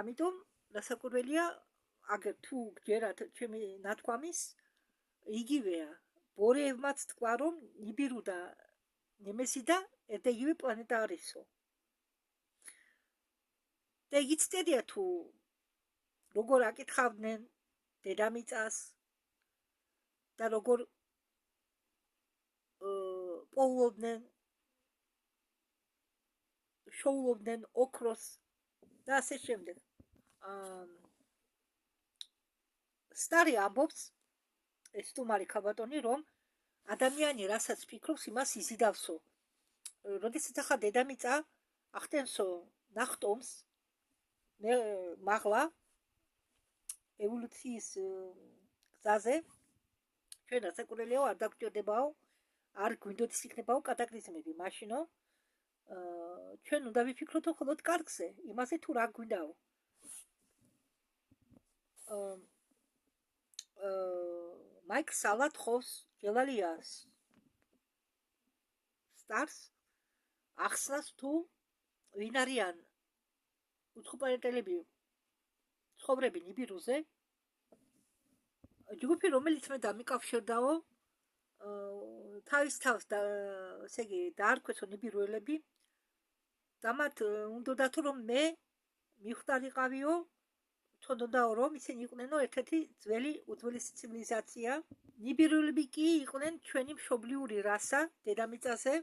ამიტომ დასაკვირველია, აგერ თუ გჯერათ ჩემი ნათქვამის, იგივეა. ბორეევმაც თქვა რომ ნიბირო და ნემესიდა ერთიგივე პლანეტა არისო. და იგიც წერია თუ როგორ აკითხავდნენ დედამიწას და როგორ პოულობდნენ შოულობდნენ ოქროს და ასე შემდეგ. სტარი ამბობს ეს თუმარი ქაბატონი რომ ადამიანი რასაც ფიქრობს იმას იზიდავსო. როდესაც ახლა დედამიწა ახდენსო ნახტომს მაღლა ევოლუციის გზაზე ჩვენ დასაკვირველიაო არ დაგვჭირდებაო არ გვინდოდეს იქნებაო კატაკლიზმები მაშინო ჩვენ უნდა ვიფიქროთ მხოლოდ კარგზე, იმაზე თუ რა გვინდაო. მაიკ სალა თხოვს ჯელალიას სტარს ახსნას თუ ვინ არიან უცხოპლანეტელები ცხოვრები ნიბიროზე ჯგუფი რომელიც მე დამიკავშირდაო თავის თავს და ესე იგი დაარქვესო თქონდაო, რომ ისინი იყვნენო ერთ-ერთი ძველი უძველესი ცივილიზაცია. ნიბირულები კი იყვნენ ჩვენი მშობლიური რასა დედამიწაზე.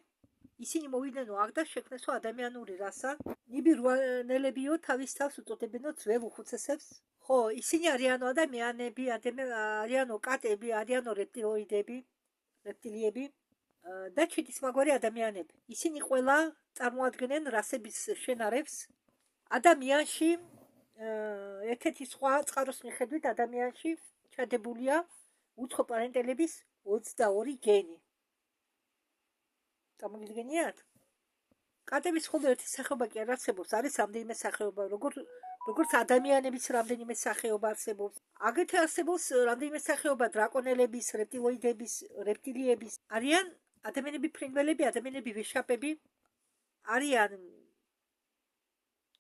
ისინი მოვიდნენო აქ და შექმნესო ადამიანური რასა. ნიბირუანელებიო თავის თავს უწოდებენო ძველ უხუცესებს. ხო, ისინი არიანო ადამიანები, არიანო კატები, არიანო რეპტილიები და ჩიტისმაგვარი ადამიანები. ისინი ყველა წარმოადგენენ რასების შენარევს. ადამიანში ერთ-ერთი სხვა წყაროს მიხედვით ადამიანში ჩადებულია უცხო პლანეტელების 22 გენი. წარმოგიდგენიათ? კატების მხოლოდ ერთი სახეობა კი არ არსებობს, არის რამდენიმე სახეობა, როგორც ადამიანების რამდენიმე სახეობა არსებობს. აგრეთვე არსებობს რამდენიმე სახეობა დრაკონელების, რეპტილიების. არიან ადამიანები ფრინველები, ადამიანები ვეშაპები, არიან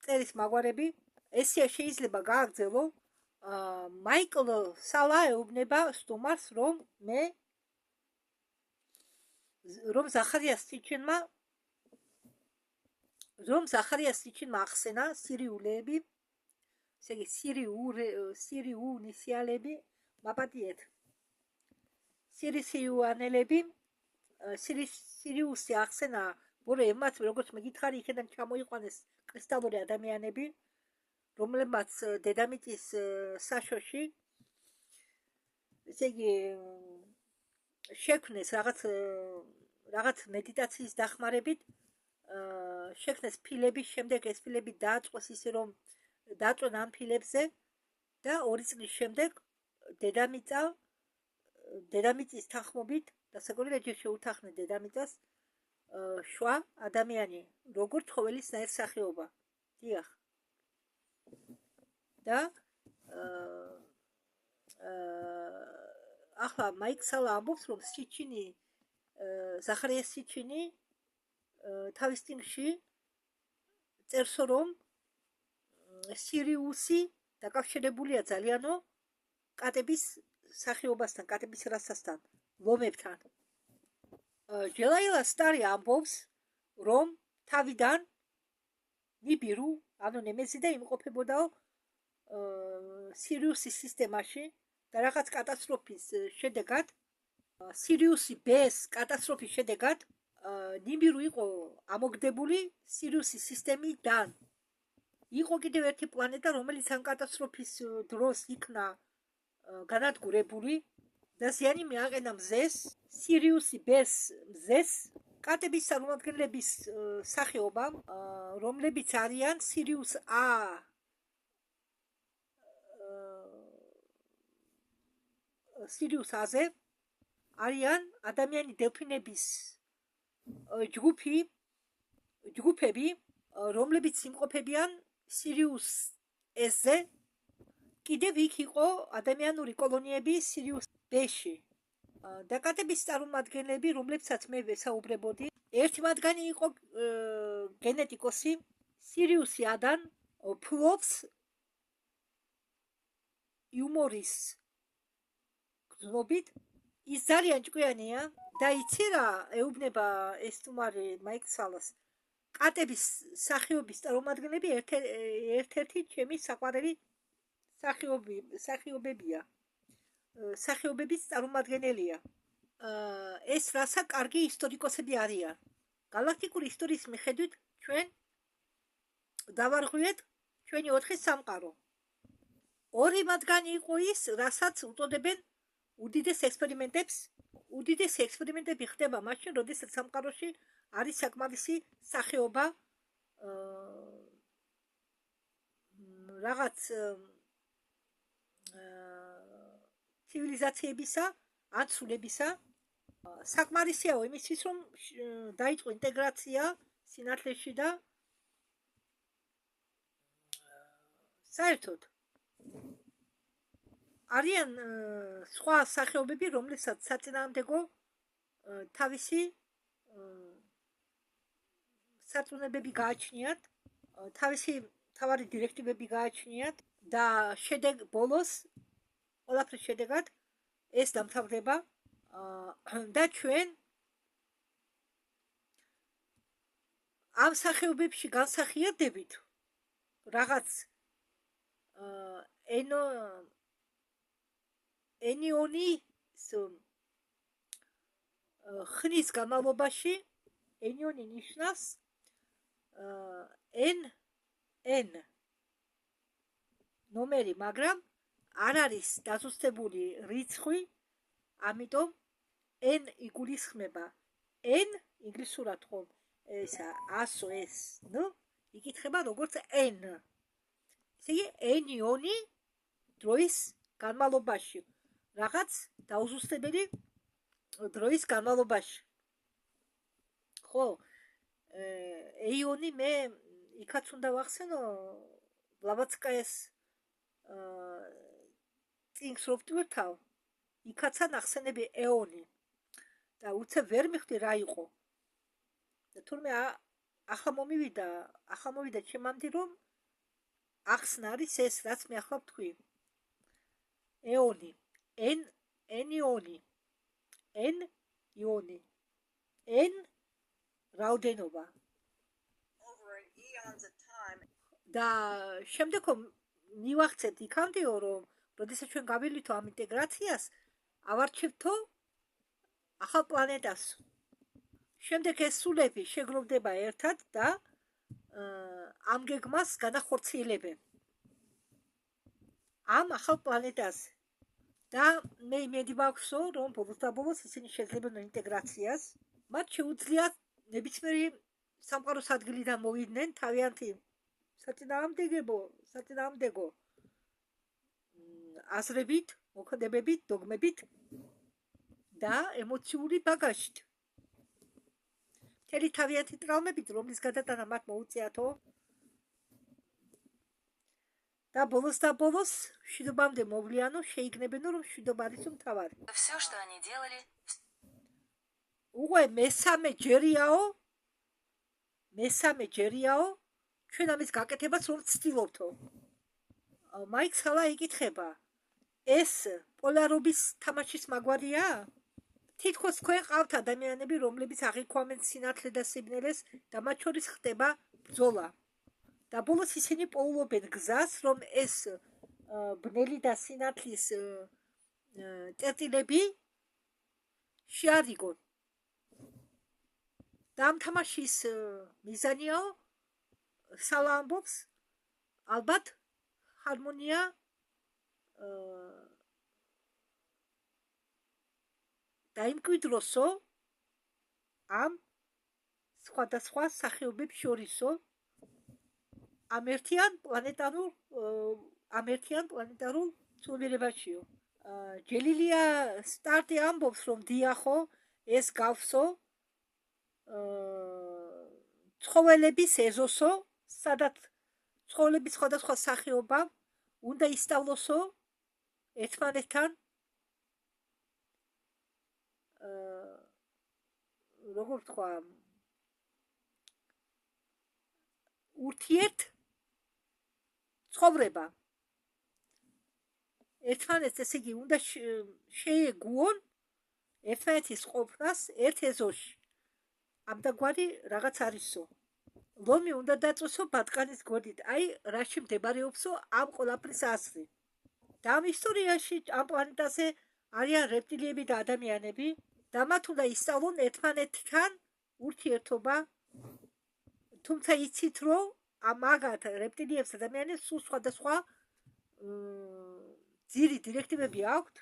წერის მაგვარები. ესე შეიძლება გააგრძელო. მაიკლ სალა ეუბნება სტუმარს, რომ ზახარიას სიჩინმა ახსენა სირიულეები, ესე იგი სირიუნისიალები, მაპატიეთ. სირიუსიანელები, სირიუსი ახსენა ბორემაც, როგორც მეკითხარი, იქიდან ჩამოიყვანეს კრისტალური ადამიანები, რომლებმაც დედამიწის საშოში, ესე იგი შექმნეს რაღაც მედიტაციის დახმარებით, შექმნეს ფილები, შემდეგ ეს ფილები დააწყვეს ისე, რომ დააწვენ ამ ფილებზე და 2 წლის შემდეგ დედამიწის თანხმობით დასაკვირვებლად შეუთანხმდნენ დედამიწას შვა ადამიანი, როგორც ცხოველის ნაირსახეობა. დიახ. და ახლა მაიკლ სალა ამბობს, რომ ზახარიას სიჩინი თავის წიგნში წერსო, რომ სირიუსი დაკავშირებულია ძალიანო კატების სახეობასთან, კატების რასასთან, ლომებთან. ჯელაილა სტარი ამბობს, რომ თავიდან ნიბირუ, ანუ ნემეზიდა იმყოფებოდაო სირიუსის სისტემაში და რაღაც კატასტროფის შედეგად, სირიუსი ბეს კატასტროფის შედეგად, ნიბირუ იყო ამოგდებული სირიუსის სისტემიდან. იყო კიდევ ერთი პლანეტა, რომელიც ამ კატასტროფის დროს იქნა განადგურებული და ზიანი მიაყენა მზეს, სირიუსი ბეს მზეს, კატების წარმომადგენლების სახეობა, რომლებიც არიან სირიუს აზე, არიან ადამიანი დელფინების ჯგუფები, რომლებიც იმყოფებიან სირიუს S-ზე. კიდევ იქ იყო ადამიანური კოლონიები სირიუს B-ში. და კატების წარმომადგენლები, რომლებსაც მე ვესაუბრებოდი, ერთი მათგანი იყო გენეტიკოსი, სირიუსი ადან ფლობს იუმორის გზნობით. ის ძალიან ჭკვიანია და იცი რა ეუბნება ეს სტუმარი მაიკლ სალას, კატების სახეობის წარმომადგენლები ერთ-ერთი ჩემი საყვარელი სახეობების წარმომადგენელია. ეს რასა კარგი ისტორიკოსები არიან. გალაქტიკური ისტორიის მიხედვით ჩვენ დავარღვიეთ ჩვენი 4 სამყარო. 2 მათგანი იყო ის, რასაც უწოდებენ უდიდეს ექსპერიმენტებს. უდიდესი ექსპერიმენტები ხდება მაშინ, როდესაც სამყაროში არის საკმარისი სახეობა რაღაც ცივილიზაციებისა ან სულებისა. საკმარისიაო იმისთვის, რომ დაიწყო ინტეგრაცია სინათლეში და საერთოდ არიან სხვა სახეობები, რომლებსაც საწინააღმდეგო თავისი სარწმუნოებები გააჩნიათ, თავისი თავარი დირექტივები გააჩნიათ და ბოლოს ყველაფრის შედეგად ეს დამთავრდება და ჩვენ ამ სახეობებში განსახიერდებით რაღაც ენიონის ხნის განმავლობაში ენიონი ნიშნავს n ნომერი, მაგრამ არ არის დაზუსტებული რიცხვი, ამიტომ n იგულისხმება n ინგლისურად ხომ ესა ASOS, ნუ იკითხება როგორც n. ესე იგი ენიონი დროის განმავლობაში, რაღაც დაუზუსტებელი დროის განმავლობაში. ხო, ეიონი მე იქაც უნდა ვახსენო ბლავატსკაიას წინს რო ვტვირთავ, იქაცა ნახსენები ეონი და უცებ ვერ მივხვდი რა იყო. და თურმე ახლა მოვიდა ჩემამდე, რომ ახსნა არის ეს, რაც მე ახლა ვთქვი. ეონი, ენიონი, n რაოდენობა. და შემდეგ მივახცეთ იქამდეო, რომ როდესაც ჩვენ გავილითო ამ ინტეგრაციას, ავარჩევთო ახალ პლანეტას. შემდეგ ეს სულები შეგროვდება ერთად და ამ გეგმას განახორციელებენ ამ ახალ პლანეტაზე. და მე იმედი მაქვსო, რომ ბოლოს ისინი შეძლებენ ინტეგრაციას, მათ შეუძლიათ ნებისმიერი სამყაროს ადგილიდან მოვიდნენ თავიანთი საწინააღმდეგო აზრებით, მოქმედებებით, დოგმებით და ემოციური ბაგაჟით. მთელი თავიანთი ტრავმებით, რომლის გადატანა მათ მოუწიათო. და ბოლოს მშვიდობამდე მოვლიანო, შეიგნებენო, რომ მშვიდობა არის მთავარი. Все, что они делали. უკვე მესამე ჯერიაო, ჩვენ ამის გაკეთებას რომ ვცდილობთო. მაიქ სალა იკითხება, ეს პოლარობის თამაშის მაგვარია? თითქოს თქვენ ყავთ ადამიანები, რომლებიც აღიქვამენ სინათლე და სიბნელეს და მათ შორის ხდება ბრძოლა. და ბოლოს ისინი პოულობენ გზას, რომ ეს ბნელი და სინათლის წერტილები შეარიგონ. და ამ თამაშის მიზანიაო, სალა ამბობს, ალბათ ჰარმონია დაიმკვიდროსო ამ სხვადასხვა სახეობებს შორისო, ამ ერთიან პლანეტარულ ცნობიერებაშიო. ჯელილია სტარტი ამბობს, რომ დიახო, ეს გავსო ცხოველების ეზოსო, სადაც ცხოველების სხვადასხვა სახეობა უნდა ისწავლოსო ერთმანეთთან როგორ ვთქვა, ურთიერთ ცხოვრება. ერთმანეთს, ესე იგი, უნდა შეეგუონ ერთმანეთის ყოფნას ერთ ეზოში. ამდაგვარი რაღაც არისო. ლომი უნდა დაწვესო ბატკანის გვერდით, აი რაში მდებარეობსო ამ ყველაფრის აზრი. და ამ ისტორიაში ამ პლანეტაზე არიან რეპტილიები და ადამიანები და მათ უნდა ისწავლონ ერთმანეთთან ურთიერთობა. თუმცა იცით, რომ მაგათ რეპტილიებს ადამიანებს სულ სხვადასხვა ძირი დირექტივები აქვთ.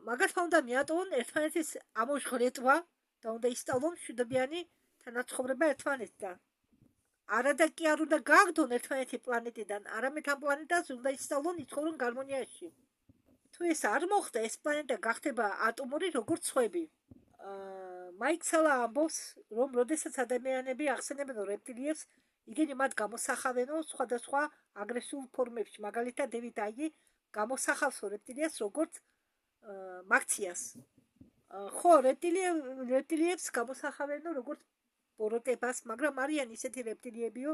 მაგათმა უნდა მიატოვონ ერთმანეთის ამოჟღრეტვა და უნდა ისწავლონ მშვიდობიანი თანაცხოვრება ერთმანეთთან. არა და კი არ უნდა გააგდონ ერთმანეთი პლანეტიდან, არამედ ამ პლანეტაზე უნდა ისწავლონ იცხოვრონ გარმონიაში. თუ ეს არ მოხდა, ეს პლანეტა გახდება ატომური როგორც სხვები. მაიქ სალა ამბობს, რომ როდესაც ადამიანები ახსენებენ რეპტილიებს, იგენი მათ გამოსახავენო სხვადასხვა აგრესიულ ფორმებში. მაგალითად, დევიდ აიგი გამოსახავსო რეპტილიას როგორც მაქციას. ხო, რეპტილიებს გამოსახავენო როგორც ბოროტებას, მაგრამ არიან ისეთი რეპტილიებიო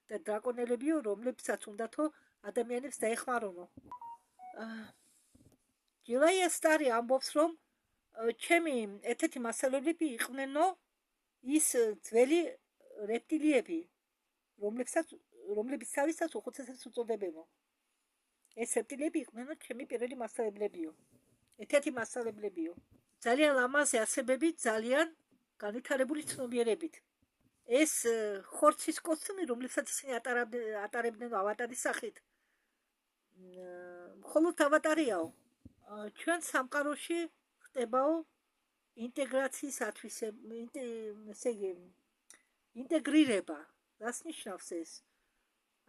და დრაკონელებიო, რომლებსაც უნდათო ადამიანებს დაეხმარონო. ჯელილია სტარი ამბობს, რომ ჩემი ერთ-ერთი მასწავლებლები იყვნენო ის ძველი რეპტილიები, რომლებიც თავისას უხუცესებს უწოდებენო. ეს სეპტილები იყვნენ ჩემი პირველი მასწავლებლებიო. ერთ-ერთი მასწავლებლებიო. ძალიან ლამაზი არსებები, ძალიან განვითარებული ცნობიერებით. ეს ხორცის კოსტუმი, რომლებსაც ისინი ატარებდნენ ავატარის სახით, მხოლოდ ავატარიაო. ჩვენ სამყაროში ხდებაო ინტეგრაციისათვის, ესე იგი, ინტეგრირება. რას ნიშნავს ეს?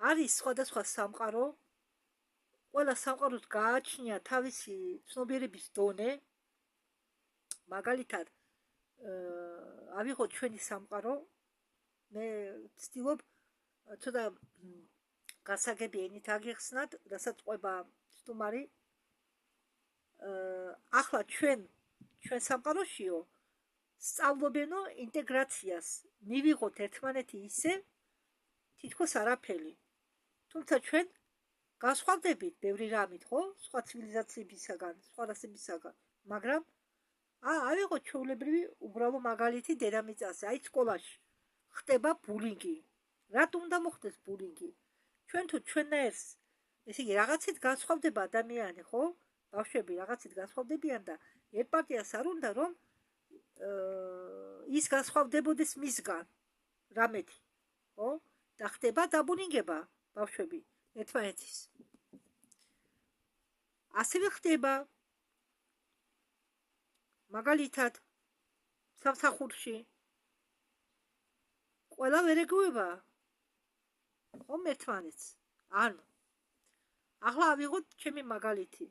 არის სხვადასხვა სამყარო, ყველა სამყაროს გააჩნია თავისი ცნობიერების დონე, მაგალითად, ავიღოთ ჩვენი სამყარო, მე ვცდილობ ცოტა გასაგები ენით აგიხსნათ, რასაც ყვება სტუმარი. ახლა ჩვენ სამყაროშიო სწავლობენო ინტეგრაციას, მივიღოთ ერთმანეთი ისე, თითქოს არაფერი. თუმცა ჩვენ განსხვავდებით ბევრი რამით, ხო? სხვა ცივილიზაციებისაგან, სხვა რასებისაგან, მაგრამ ავიღოთ ჩვეულებრივი უბრალო მაგალითი დედამიწაზე, აი სკოლაში ხდება ბულინგი. რატომ უნდა მოხდეს ბულინგი? ჩვენ თუ ჩვენაერს, ესე იგი, რაღაცით განსხვავდება ადამიანი, ხო? ბავშვები რაღაცით განსხვავდებიან და ერთ პარტიას არ უნდა, რომ ის განსხვავდებოდეს მისგან რამეთი, ხო? და ხდება დაბულინგება ბავშვები ერთმანეთის. ასევე ხდება მაგალითად სამსახურში ყველა ვერ ეგუება ხომ ერთმანეთს. ანუ ახლა ავიღოთ ჩემი მაგალითი.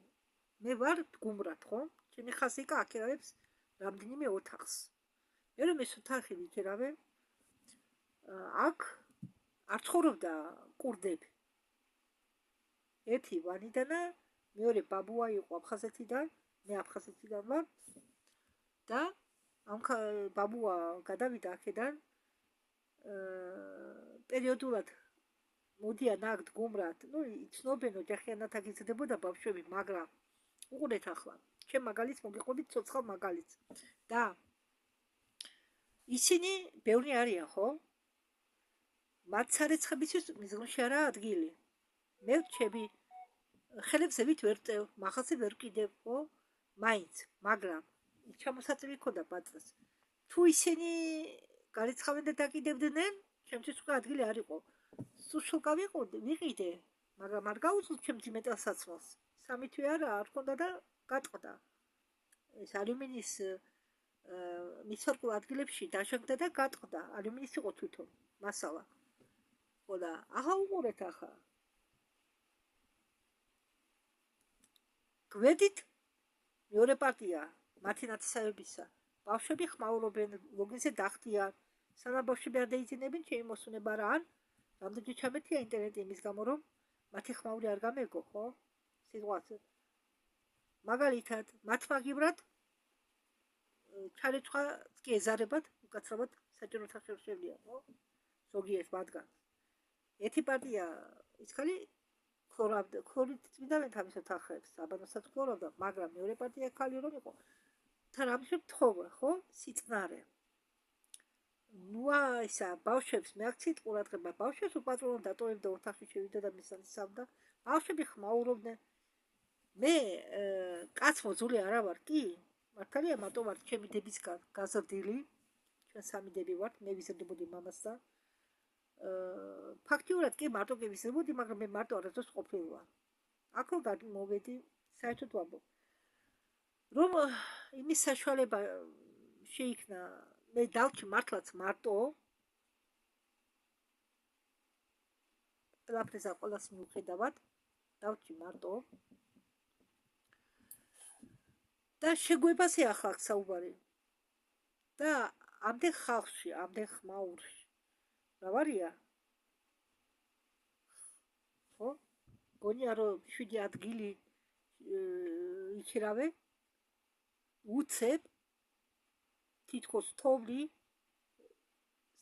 მე ვარ გუმრად, ხო? ჩემი ხაზიკა აქერავებს რამდენიმე ოთახს. მე რომ ეს ოთახი ვიქერავე, აქ არ ცხოვრობდა კურდები. ერთი ვანიდანა, მეორე ბაბუა იყო აფხაზეთიდან, მე აფხაზეთიდან ვარ და ამ ბაბუა გადავიდა აქედან, პერიოდულად მოდიან აქ გუმრად, იცნობენ ოჯახიანად აგიზრდებოდა ბავშვები, მაგრამ უყურეთ ახლა, ჩემ მაგალითს მოგიყვებით ცოცხალ მაგალითს. და ისინი ბევრი არიან, ხო? მათ სარეცხებისთვის მიზღვნში არაა ადგილი. მე ვრჩები ხელებზე ვით ვერ წევ, მაღალზე ვერ ვკიდებ, ხო? მაინც, მაგრამ ჩამოსაწევი ქონდა ბაწას. თუ ისინი გარიცხავენ და დაკიდებდნენ, ჩემთვის უკვე ადგილი არ იყო. სულსულკა ვიყიდე, მაგრამ არ გაუძლო ჩემ ძიმეტელსაცმელს. 3 თვე არ ქონდა და გატყდა. ეს ალუმინის მისორკულ ადგილებში დაშაგდა და გატყდა. ალუმინის იყო თვითონ მასალა. ხო და ახლა უყურეთ ახლა. გვერდით მეორე პარტია მათი ნათესავებისა. ბავშვები ხმაურობენ, ლოგინზე დახტიან. სანამ ბავშვები არ დაიძინებენ, ჩემი მოსუნება რა ან რამდენჯერ ჩამეთია ინტერნეტი იმის გამო, რომ მათი ხმაური არ გამეგო, ხო? სიტუაცია. მაგალითად, მათ მაგივრად ჩარეცხვა კი ეზარებათ, უკაცრავად საჭირო სახში შევლია, ხო? ზოგიერთ მათგანს. ერთი პარტია ისქალი ქლორით წმინდავენ თავის ოთახებს, აბანოსაც ქლორავდა, მაგრამ მეორე პარტია ქალი რომ იყო, თან ამჟამად თხოვა, ხო? სიწყნარე. ისა ბავშვებს მეაქციით ყურადღება, ბავშვებს უპატრონო დატოვებდა ოთახში შევიდა და მისამსავდა, ბავშვები ხმაურობდნენ. მე კაც მოძული არა ვარ, კი? მართალია, მარტო ვარ ჩემი დებისგან გაზრდილი, ჩვენ სამი დები ვართ, მე ვიზრდებოდი მამასთან. ფაქტიურად კი მარტო კი ვიზრდებოდი, მაგრამ მე მარტო არასდროს ყოფილი ვარ. აქ რომ მოვედი, საერთოდ ვამბობ, რომ იმის საშუალება შეიქმნა, მე დავჭი მართლაც მარტო, ყველაფერსა ყველას მიუხედავად, დავჭი მარტო და შეგვებაზე ახლა საუბარი. და ამდენ ხალხში, ამდენ ხმაურში რა ვარია? ხო? გონია რომ 7 ადგილი იქირავე, უცებ, თითქოს თოვლი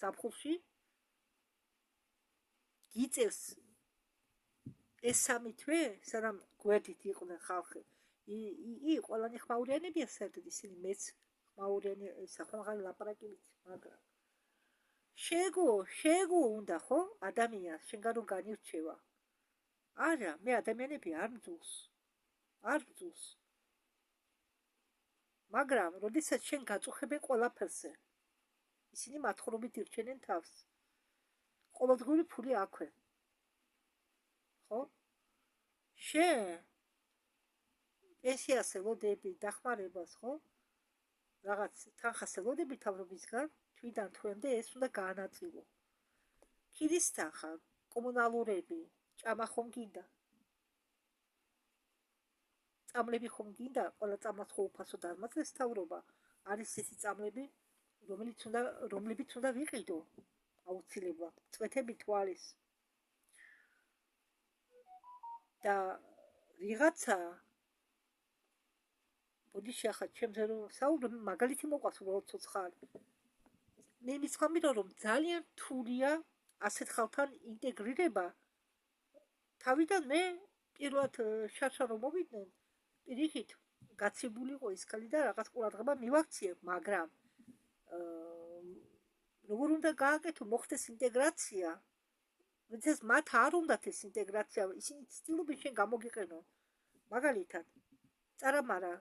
ზაფხულში გიწევს ეს 3 თვე, სანამ გვერდით იყვნენ ხალხი. ყველანი ხმაურიანებია საერთოდ, ისინი მეც ხმაურიანი, სახმაღალი ლაპარაკებით, მაგრამ შეგო უნდა, ხო? ადამიანს შენგან რომ განირჩევა. არა, მე ადამიანები არ მძულს. მაგრამ, როდესაც შენ გაწუხებენ ყველაფერზე, ისინი მათხრობით ირჩენენ თავს. ყოველდღიური ფული აქვე. ხო? შენ პენსიას ელოდები, დახმარებას, ხო? რაღაც თანხას ელოდები თავრობისგან, თვიდან თვემდე ეს უნდა გაანაწილო. ქირის თანხა, კომუნალურები, ჭამა ხომ გინდა? წამლები ხომ გინდა? ყველა წამლას ხო უფასოდ არ მაძლევს თავრობა? არის ისეთი წამლები, რომლებიც უნდა ვიყიდო აუცილებლად, წვეთები თვალის. და ვიღაცა ბოდიში ახლა ჩემზე რომ საუბრობ, მაგალითი მოყვას უბრალოდ ცოცხალი. მე მისხვამირო რომ ძალიან რთულია ასეთ ხალხთან ინტეგრირება. თავიდან მე პირველად შარშა რომ მოვიდნენ, პირიქით გაცებულიყო ის ქალი და რაღაც ყურადღება მივაქციებ, მაგრამ როგორ უნდა გააკეთო, მოხდეს ინტეგრაცია? როდესაც მათ არ უნდათ ეს ინტეგრაცია, ისინი ცდილობენ შენ გამოგიყენონ. მაგალითად, წარამარა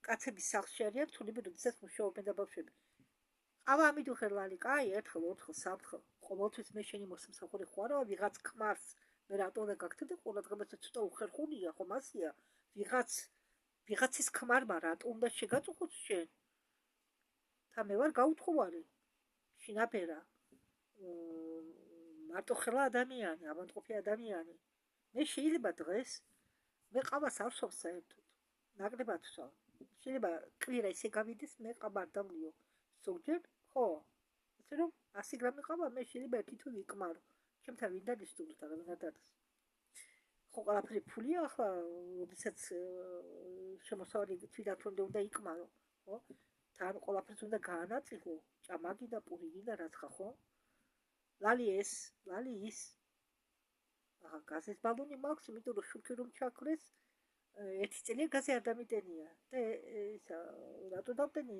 კაცების სახლში არიან, თულები როდესაც მუშაობენ და ბავშვები. ყავა ამიდუხერლალი, კაი, ერთხელ, ორთხელ, სამთხელ, ყოველთვის მე შენი მოსამსახური ხო არა, ვიღაც ქმარს, მე რატო უნდა გაგთებდე ყურადღებას, ცოტა უხერხულია, ხომ ასია? ვიღაცის ქმარმა რატო უნდა შეგაწუხოს შენ? თა მე ვარ გაუთხოვარი, შინაბერა, მარტოხელა ადამიანი, ავადმყოფი ადამიანი. მე შეიძლება დღეს მე ყავას არ ვსვამ საერთოდ, ნაკლებად ვსვამ. შეიძლება კვირა ისე გავიდეს, მე ყავა არ დავლიო. ზოგჯერ, ხო, ასე რომ 100 გრამი ყავა მე შეიძლება ერთი თუ ვიკმარო. ჩემთან ვინ დადის სტუდიოთ, არა ვინ დადის. ხო, ყველაფერი ფულია, ახლა როდესაც შემოსავალი თვითონ თუნდე უნდა იკმარო, ხო? თან ყველაფერს უნდა გაანაწილო, ჭამაგი და პური და რაცხა, ხო? ლალი ის. ახლა გაზის ბალონი მაქვს, იმიტომ რომ შუქი რომ ჩაქრეს, ერთი წელია გაზი არ დამიტენია. და ისა რატო დავტენი?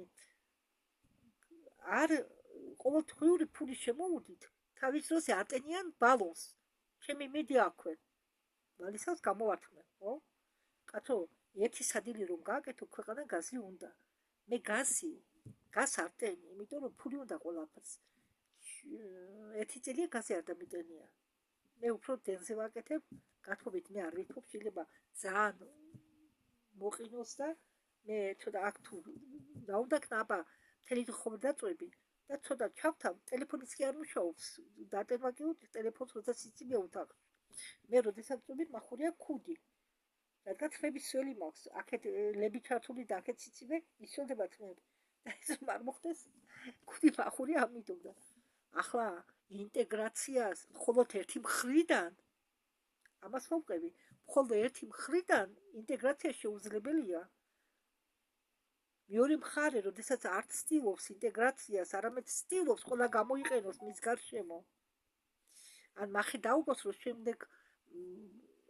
არ ყოველდღიური ფულის შემოუდით, თავის დროზე არტენიან ბალონს. ჩემი მიდი აქვე. ვალისავს გამოვართმე, ხო? კაცო, ერთი სადილი რომ გააკეთო, ქვეყანა გაზი უნდა. მე გას არტენი, იმიტომ რომ ფული უნდა ყველაფერს. ერთი წელია გაზი არ დამიტენია. მე უფრო დენზე ვაკეთებ, გათხოვით მე არ ვიფობ, შეიძლება ძალიან მოყინოს და მე ცოტა აქ თუ დაუნდაკნა, აბა მთელი ხომ დაწვევი და ცოტა ჩავთავ, ტელეფონიც კი არ მუშაობს, დატევა კი ტელეფონს როდესაც იწვია ოთახში. მე როდესაც წვევი, მახურია ქუდი. რადგან თმების სველი მაქვს, აქეთ ლები ჩართული და აქეთ იწვე, ისველდება თმები. და ეს არ მოხდეს, ქუდი მახურია ამიტომ და ახლა ინტეგრაციას მხოლოდ ერთი მხრიდან ამას მოვყევი, მხოლოდ ერთი მხრიდან ინტეგრაცია შეუძლებელია. მეორე მხარე, როდესაც არ ცდილობს ინტეგრაციას, არამედ ცდილობს ყველა გამოიყენოს მის გარშემო. ან მახე დაუგოს, რომ შემდეგ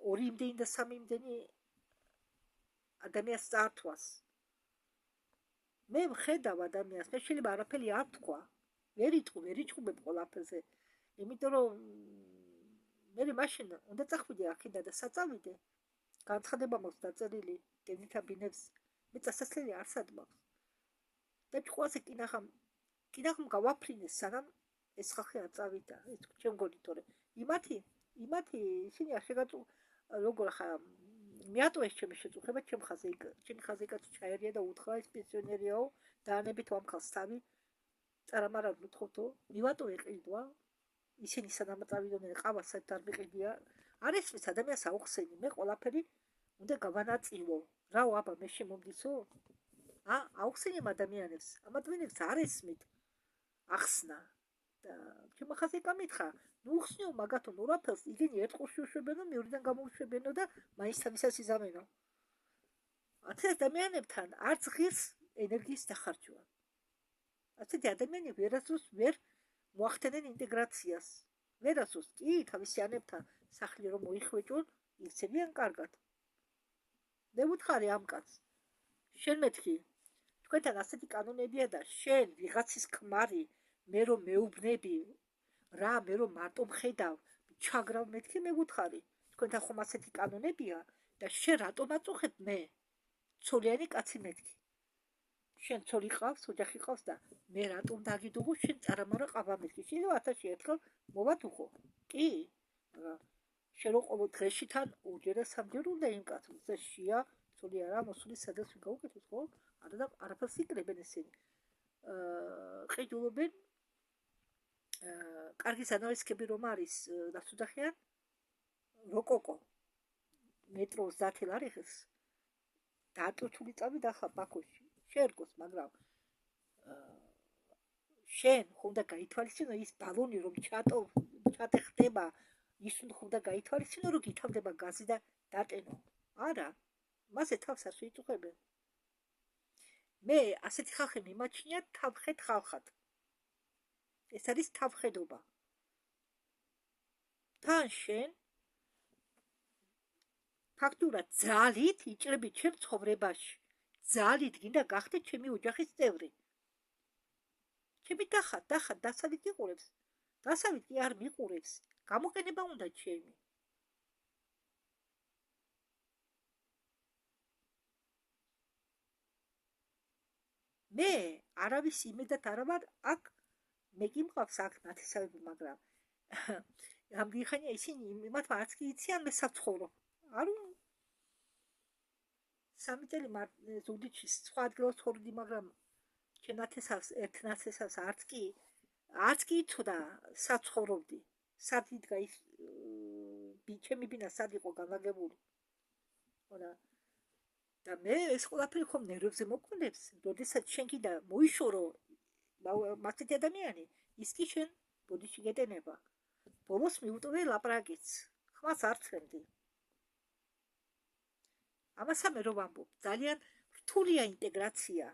2 იმდენი და 3 იმდენი ადამიანს წართვას. მე მხედავ ადამიანს, მე შეიძლება არაფერი არ თქვა. ვერ იჭუბებ ყველაფერზე. იმიტომ რომ მე მაშინ უნდა წახვიდე აქედან და საწავიდე. განცხადება მაქვს დაწერილი დევნითა ბინებს. მე წასასვლელი არ სადმაქვს. და ჭყუაზე კინაღამ გავაფრინეს, სანამ ეს ხალხი არ წავიდა. ეს ჩემ გონი თორე. იმათი ისინი არ შეგაწუ როგორ ხა მიატოვეს ჩემი შეწუხება, ჩემი ხაზე კაცი ჩაერია და უთხრა ეს პენსიონერიაო, დაანებით ვამხალს თავი. წარამარა ვთხოვთო, მივატოვე ყიდვა. ისინი სანამ წავიდნენ, ყავა საერთოდ არ მიყიდია. არ ესმის ადამიანს აუხსენი, მე ყველაფერი უნდა გავანაწილო. რაო, აბა მე შემომდისო? აუხსენებ ადამიანებს, ამ ადამიანებს არ ესმით ახსნა. და ჩემ ხაზე გამითხა, ნუ უხსნიო მაგათო ნურაფელს, იგენი ერთყურში უშვებენო, მეორიდან გამოვუშვებენო და მაინც თავისას იზამენო. ასეთ ადამიანებთან არც ღირს ენერგიის დახარჯვა. ასეთი ადამიანები ვერასდროს ვერ მოახდენენ ინტეგრაციას. ვერასდროს კი თავისიანებთან სახლი რომ მოიხვეჭონ, იქცევიან კარგად. მე ვუთხარი ამ კაცს. შენ მეთქი, თქვენთან ასეთი კანონებია და შენ ვიღაცის ქმარი, მე რომ მეუბნები, რა მე რომ მარტო მხედავ, ჩაგრავ მეთქი, მე ვუთხარი. თქვენთან ხომ ასეთი კანონებია და შენ რატომ აწუხებ მე ცოლიანი კაცი მეთქი შენ ცოლი ყავს ოჯახი ყავს და მე რატომ დაგიდუღო შენ წარამარა ყავა მეთქი შეიძლება 1000-ში ერთხელ მოვადუღო კი მაგრამ შენ რო ყოველ დღეში თან ორჯერ და სამჯერ უნდა იმ კაცს წესშია ცოლი არა მოსული სადაც გაუკეთოს ხო არაფერს იკრებენ ესენი ყიდულობენ კარგი ზანავისკები რომ არის რაც უძახიან როკოკო მეტროს დათელ არის დატვირთული წავიდა ხა ბაქოში შეერგოს მაგრამ შენ ხონდა გაითვალისწინო ის ბალონი რომ ჩატე ხდება ის უნდა გაითვალისწინო რომ გითავდება გაზი და დატენო არა მასე თავს არ შეიწუხებენ მე ასეთი ხალხი მიმაჩნია თავხეთ ხალხად ეს არის თავხედობა თან შენ ფაქტურად ძალით იჭრები ჩემ ცხოვრებაში ძალით გინდა გახდე ჩემი ოჯახის წევრი ჩემი დახა დასავით იყურებს დასავით კი არ მიყურებს გამოყენება უნდა ჩემი მე არავის იმედად არ ვარ აქ მე კი მყავს აქ ნათესავები მაგრამ ამდენი ხანია ისინი მათ არც კი იციან მე საცხოვრობ არ სამი წელი ზუგდიდში სხვა ადგილას ცხოვრობდი მაგრამ ჩემ ნათესავს ერთ ნათესავს არც კი იცოდა საცხოვრობდი სად იდგა ის ჩემი ბინა სად იყო განლაგებული ხოდა და მე ეს ყველაფერი ხომ ნერვებზე მოქმედებს როდესაც შენ კიდე მოიშორო მასეთი ადამიანი ის კი შენ ბოდიში გეტენება ბოლოს მიუტოვე ლაპარაკიც ხმას არ ცემდი ამასამე რომ ვამბობ ძალიან რთულია ინტეგრაცია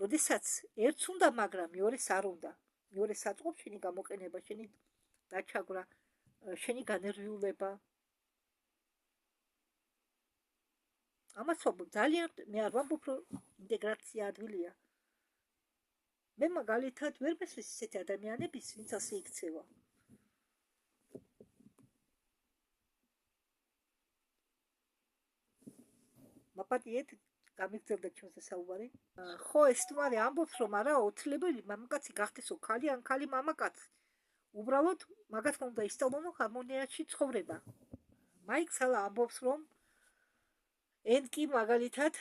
როდესაც ერთს უნდა მაგრამ მეორეს არ უნდა მეორე საწყობს შენი გამოყენება შენი დაჩაგვრა შენი განერვიულება ამას ვამბობ ძალიან მე არ ვამბობ რომ ინტეგრაცია ადვილია მე მაგალითად ვერ მესმის ისეთი ადამიანების ვინც ასე იქცევა მაპატიეთ გამიგრძელდა ჩვენზე საუბარი ხო ეს თუმარი ამბობს რომ არა ოცლებელი მამაკაცი გახდესო ქალი ან ქალი მამაკაცი უბრალოდ მაგათმა უნდა ისწავლონ ჰარმონიაში ცხოვრება მაიკ სალა ამბობს რომ ენკი მაგალითად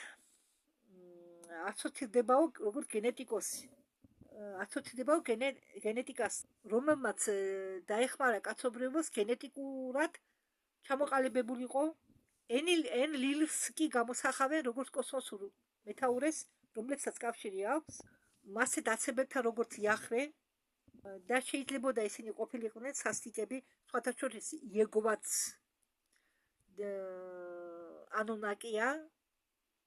ასოცირდებაო როგორც გენეტიკოსი ასოცირდებაო გენეტიკას რომელმაც დაეხმარა კაცობრიობას გენეტიკურად ჩამოყალიბებულიყო ენ ლილს კი გამოსახავენ როგორც კოსმოსურ მეთაურეს რომლებსაც კავშირი აქვს მასზე დაცებებთან როგორც იახვე და შეიძლებოდა ისინი ყოფილიყვნენ სასტიკები სხვათა შორის იეგოვაც ანუნაკია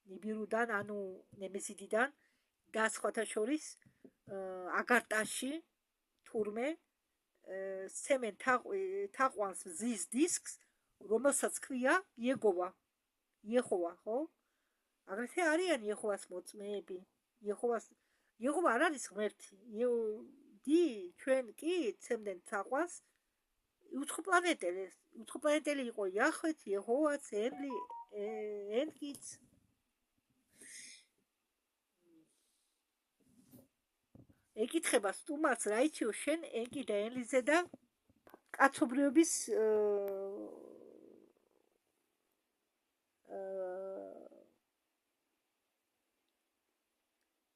ნიბირუდან ანუ ნემესიდიდან და სხვათა შორის აგარტაში თურმე სემენ თაყვანს მზის დისკს რომელსაც ქვია იეჰოვა ხო აგრეთვე არიან იეჰოვას მოწმეები იეჰოვა არ არის ღმერთი დი ჩვენ კი ცემდნენ თაყვანს უცხოპლანეტელი იყო იახვეც იეჰოვაც ენკიც ეკითხება სტუმარს რა იციო შენ ენკი და ენლიზე და კაცობრიობის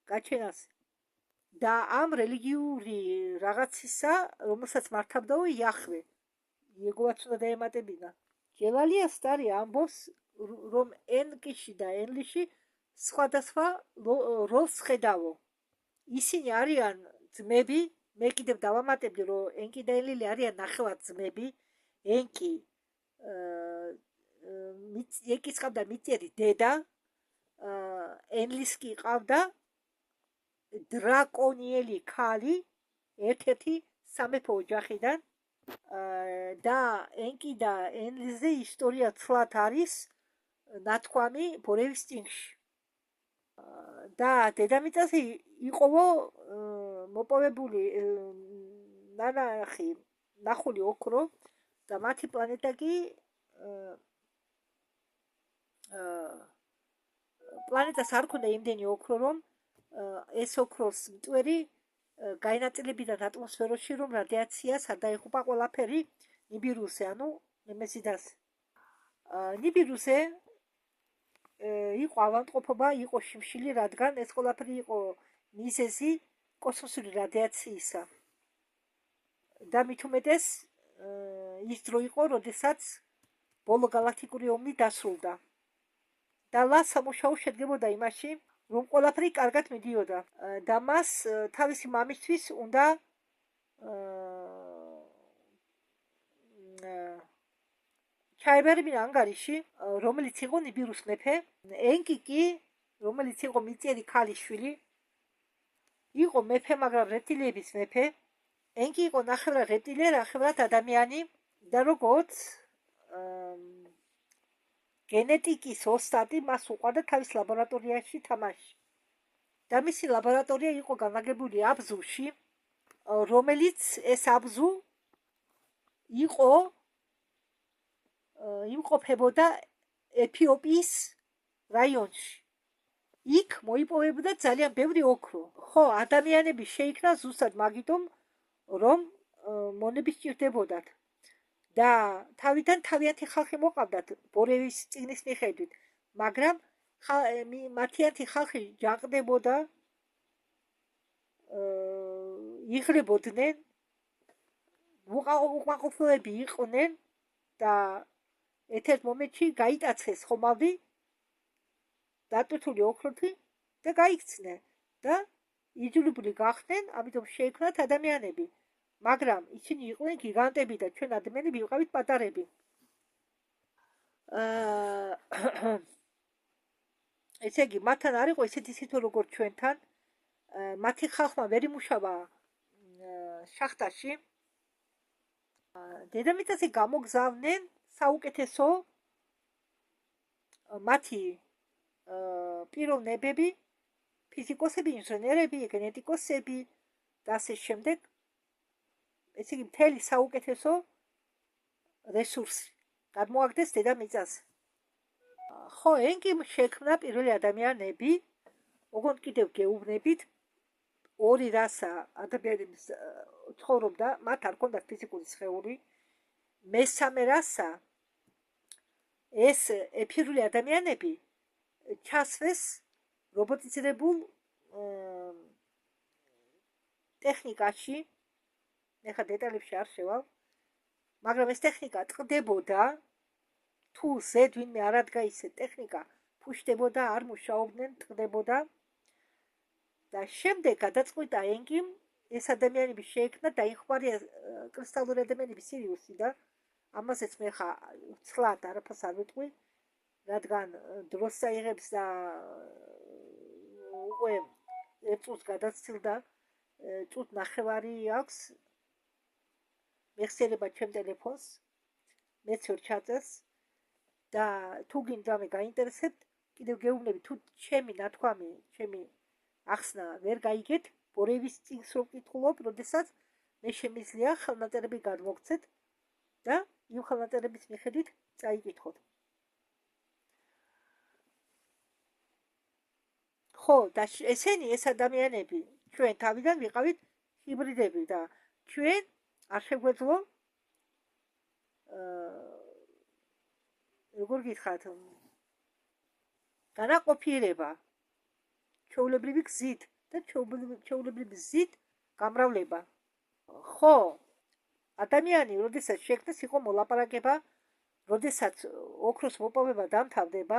გაჩენას და ამ რელიგიური რაღაცისა რომელსაც მართავდაო იახვე იეგოვაც უნდა დაემატებინა ჯელალია სტარი ამბობს რომ ენკიში და ენლიში სხვადასხვა როლს ხედავო ისინი არიან ძმები მე კიდევ დავამატებდი რომ ენკი და ენლილი არიან ნახევარ ძმები ენკი ეკის ყავდა მიწიერი დედა ენლის კი ყავდა დრაკონიელი ქალი ერთ-ერთი სამეფო ოჯახიდან და ენკი და ენლიზე ისტორია ცვლად არის ნათქვამი ბორევის წინში და დედამიწას იყოვო მოპოვებული ნახული ოქრო და მათი პლანეტა კი პლანეტას არ ქონდა იმდენი ოქრო, რომ ეს ოქროს მტვერი გაინაწილებიდან ატმოსფეროში, რომ რადიაციას არ დაეხუპა ყველაფერი ნიბირუზე, ანუ ნემეზიდაზე. ნიბირუზე იყო ავადმყოფობა, იყო შიმშილი, რადგან ეს ყველაფერი იყო მიზეზი კოსმოსური რადიაციისა. და მით უმეტეს ის დრო იყო, როდესაც ბოლო გალაქტიკური ომი დასრულდა. და ლას სამუშაო შედგებოდა იმაში, რომ ყველაფერი კარგად მიდიოდა და მას თავისი მამისთვის უნდა ჩაებერებინა ანგარიში, რომელიც იყო ნიბირუს მეფე. ენკი კი, რომელიც იყო მიწიერი ქალიშვილი, იყო მეფე, მაგრამ რეპტილიების მეფე. ენკი იყო ნახევრად რეპტილი, ნახევრად ადამიანი და როგორც გენეტიკის ოსტატი მას უყვარდა თავის ლაბორატორიაში თამაში. და მისი ლაბორატორია იყო განლაგებული აბზუში, რომელიც ეს აბზუ იყო იმყოფებოდა ეთიოპიის რაიონში. იქ მოიპოვებოდა ძალიან ბევრი ოქრო. ხო, ადამიანები შეიქმნა ზუსტად მაგიტომ, რომ მონები სჭირდებოდათ. და თავიდან თავიანთი ხალხი მოყავდათ ბორევის წიგნის მიხედვით, მაგრამ მათიანთი ხალხი ჯანყდებოდა, იღრებოდნენ, უკმაყოფილოები იყვნენ და ერთ-ერთ მომენტში გაიტაცეს ხომალდი, დატვირთული ოქროთი და გაიქცნენ და იძულებული გახდნენ, ამიტომ შეიქმნათ ადამიანები. მაგრამ ისინი იყვნენ გიგანტები და ჩვენ ადამიანები ვიყავით პატარები. ესე იგი, მათთან არ იყო ისეთი სიტუაცია როგორც ჩვენთან. მათი ხალხმა ვერ იმუშავა შახტაში. დედამიწაზე გამოგზავნენ საუკეთესო მათი პიროვნებები, ფიზიკოსები, ინჟინერები, გენეტიკოსები და ასე შემდეგ. ესე იგი, მთელი საუკეთესო რესურსი გადმოაგდეს დედამიწაზე. ხო, ენკიმ შექმნა პირველი ადამიანები, ოღონდ კიდევ გეუბნებით, ორი რასა ადამიანებს ცხოვრობდა, მათ არ ჰქონდათ ფიზიკური სხეული. მესამე რასა, ეს ეფირული ადამიანები ჩასვეს რობოტიზირებულ ტექნიკაში. ეხლა დეტალებში არ შევალ, მაგრამ ეს ტექნიკა ტყდებოდა, თუ ზედ ვინმე არ ადგა ისე ტექნიკა ფუშდებოდა, არ მუშაობდნენ, ტყდებოდა და შემდეგ გადაწყვიტა ენკიმ ეს ადამიანები შეექმნა, დაიხმარია კრისტალური ადამიანები სირიუსი და ამაზეც მე ხა ცლად არაფერს არ ვიტყვი, რადგან დროს წაიღებს და უკვე ერთ წუთს გადაცილდა, წუთ ნახევარი აქვს. მეხსიერება ჩემ ტელეფონს, მეც ვერ ჩაწეს და თუ გინდა მე გაინტერესებთ, კიდევ გეუბნები, თუ ჩემი ნათქვამი, ჩემი ახსნა ვერ გაიგეთ, ბორევის წიგნს რო ვკითხულობ, როდესაც მე შემიძლია ხელნაწერები გადმოგცეთ და იმ ხელნაწერების მიხედვით წაიკითხოთ. ხო, და ესენი ეს ადამიანები ჩვენ თავიდან ვიყავით ჰიბრიდები და ჩვენ არ შეგვეძლო როგორ გითხრათ, განაყოფიერება ჩვეულებრივი გზით და ჩვეულებრივი გზით გამრავლება. ხო, ადამიანი, როდესაც შექმნეს, იყო მოლაპარაკება, როდესაც ოქროს მოპოვება დამთავრდება,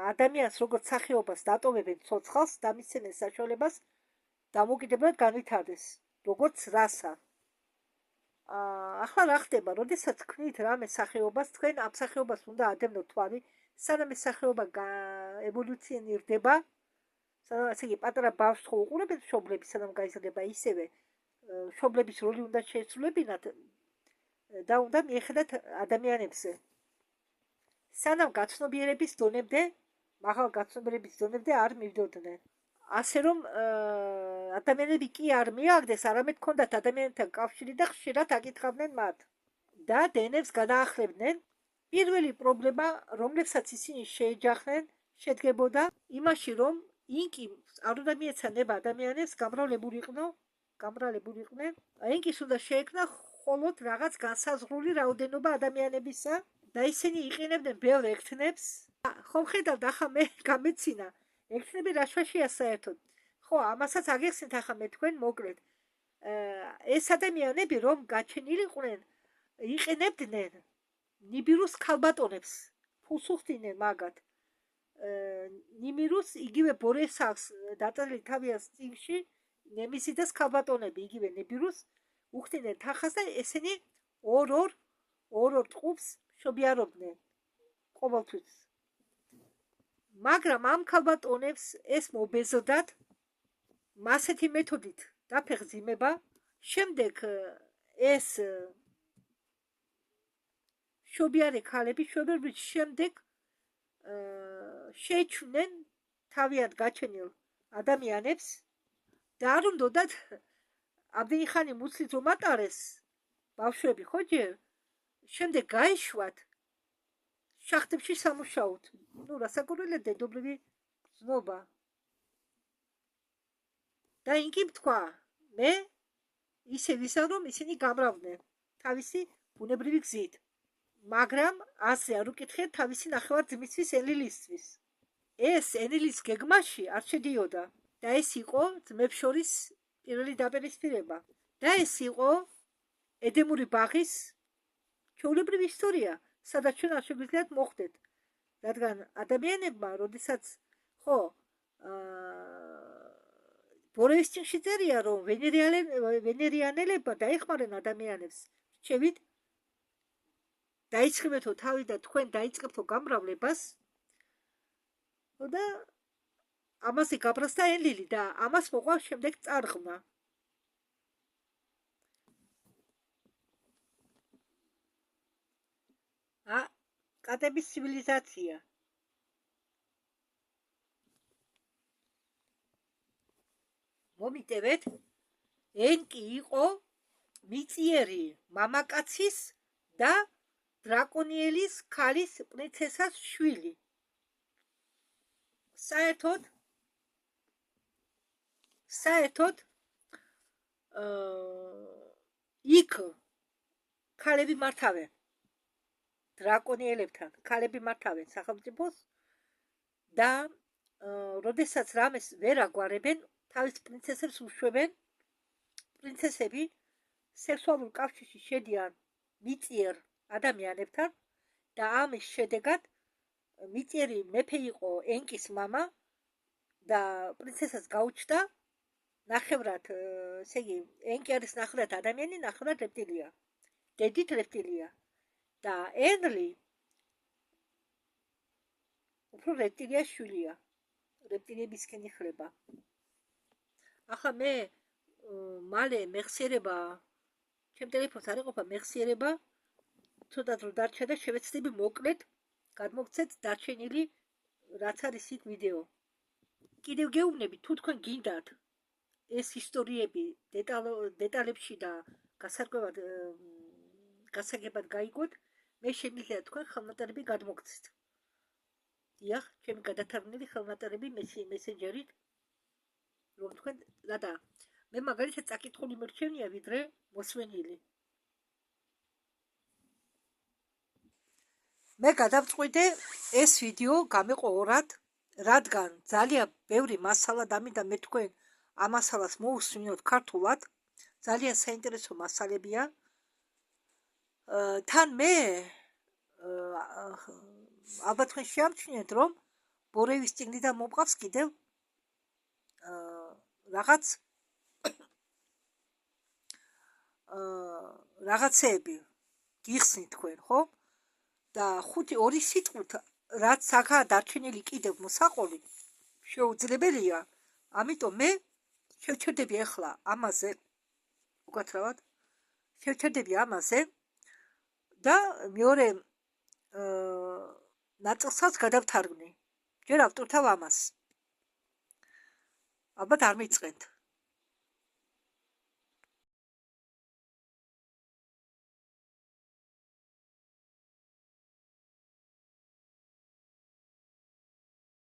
ადამიანს როგორც სახეობას დატოვებენ ცოცხალს, დამისცემენ საშუალებას დამოუკიდებლად განვითარდეს, როგორც რასა. ახლა რა ხდება, როდესაც თქვით რამე სახეობას, თქვენ ამ სახეობას უნდა ადევნოთ თვალი, სანამ ეს სახეობა ევოლუციონირდება, სანამ ესე იგი პატარა ბავშვს ხო უყურებენ მშობლები, სანამ გაიზრდება, ისევე მშობლების როლი უნდა შეესრულებინათ და უნდა მიეხედათ ადამიანებზე. სანამ გაცნობიერების დონემდე, მაღალ გაცნობიერების დონემდე არ მივდოდნენ. ასე რომ ადამიანები კი არ მიაგდეს, არამედ ჰქონდათ ადამიანებთან კავშირი და ხშირად აკითხავდნენ მათ და დნმ-ს გადაახლებდნენ პირველი პრობლემა, რომლებსაც ისინი შეეჯახნენ, შედგებოდა იმაში, რომ ინკი არ უნდა მიეცანება ადამიანებს გამრავლებული იყვნენ. ინკის უნდა შეექმნა მხოლოდ რაღაც განსაზღვრული რაოდენობა ადამიანებისა და ისინი იყენებდნენ ბევრ ექთნებს. ხომ ხედავთ, ახლა მე გამეცინა, ექთნები რა შვაშია საერთოდ. ხო, ამასაც აგეხსნით ახლა მე თქვენ მოკლედ. ეს ადამიანები რომ გაჩენილიყვნენ, იყენებდნენ ნიბირუს ქალბატონებს, ფულს უხდიდნენ მაგათ. ნიმირუს იგივე ბორესავს დაწერილი თავიანთ წიგნში, ნემისიდას ქალბატონები იგივე ნიბირუს უხდიდნენ თანხას და ესენი ორ ტყუპს შობიარობდნენ ყოველთვის. მაგრამ ამ ქალბატონებს ეს მობეზოდათ ასეთი მეთოდით დაფეხმძიმება. შემდეგ ეს შობიარე ქალები შობერბის შემდეგ შეეჩვნენ თავიანთ გაჩენილ ადამიანებს და არ უნდათ ამდენი ხანი მუცლით რომ ატარეს ბავშვები, ხო ჯერ? შემდეგ გაეშვათ შახტებში სამუშაოდ. ნუ რასაკვირველია დედობრივი გზნობა. და ინკიმ თქვა, მე ისე ვისა რომ ისინი გამრავდნენ თავისი ბუნებრივი გზით. მაგრამ ასე არ უკითხეთ თავისი ნახევარ-ძმისთვის ენილისთვის. ეს ენილის გეგმაში არ შედიოდა და ეს იყო ძმებს შორის პირველი დაპირისპირება. და ეს იყო ედემური ბაღის ჩვეულებრივი ისტორია, სადაც ჩვენ არ შეგვიძლიათ მოხვდეთ. რადგან ადამიანებმა, როდესაც ხო ბორეის წიგნში წერია, რომ ვენერიანელებმა დაეხმარნენ ადამიანებს რჩევით, დაიწყებეთო თავი და თქვენ დაიწყებთო გამრავლებას და ამაზე გაბრასდა ენლილი და ამას მოყვა შემდეგ წარღმა. კატების ცივილიზაცია. მომიტევეთ, ენკი იყო მიწიერი მამაკაცის და დრაკონიელის ქალის პრინცესას შვილი. საერთოდ იქ ქალები მართავენ. დრაკონიელებთან ქალები მართავენ სახელმწიფოს და როდესაც რამეს ვერ აგვარებენ, თავის პრინცესებს უშვებენ. პრინცესები სექსუალურ კავშირში შედიან მიწიერ ადამიანებთან და ამის შედეგად მიწიერი მეფე იყო ენკის მამა და პრინცესას გაუჩნდა ნახევრად, ესე იგი, ენკი არის ნახევრად ადამიანი, ნახევრად რეპტილია. დედით რეპტილია. და ენლი უფრო რეპტილია შვილია. რეპტილიებისკენ იხლება. ახლა მე მალე მეხსიერება, ჩემ ტელეფონს არ იყოფა მეხსიერება, ცოტა დრო დარჩა და შევეცდები მოკლედ გადმოგცეთ დარჩენილი რაც არის იქ ვიდეო. კიდევ გეუბნები, თუ თქვენ გინდათ ეს ისტორიები დეტალებში და გასაგებად გაიგოთ, მე შემიძლია თქვენ ხელნაწერები გადმოგცეთ. დიახ, ჩემი გადათარგმნილი ხელნაწერები მესენჯერით, რომ თქვენ და მე მაგალითად წაკითხული მერჩენია ვიდრე მოსვენილი. მე გადავწყვიტე ეს ვიდეო გამიყო ორად, რადგან ძალიან ბევრი მასალა დამინდა მე თქვენ ამ მასალას მოусმინოთ ქართულად, ძალიან საინტერესო მასალებია. თან მე ალბათ თქვენ შეამჩნიეთ, რომ ბორევის წიგნიდან მომყავს კიდევ რაღაცეები გიხსნით თქვენ, ხო? და 5-2 სიტყვით რაც აქაა დარჩენილი კიდევ მოსაყოლი შეუძლებელია, ამიტომ მე შევჩერდები ახლა ამაზე, უკაცრავად შევჩერდები ამაზე და მეორე ნაწილსაც გადავთარგმნი. ჯერ ავტორთავ ამას. ალბათ არ მიწყენთ.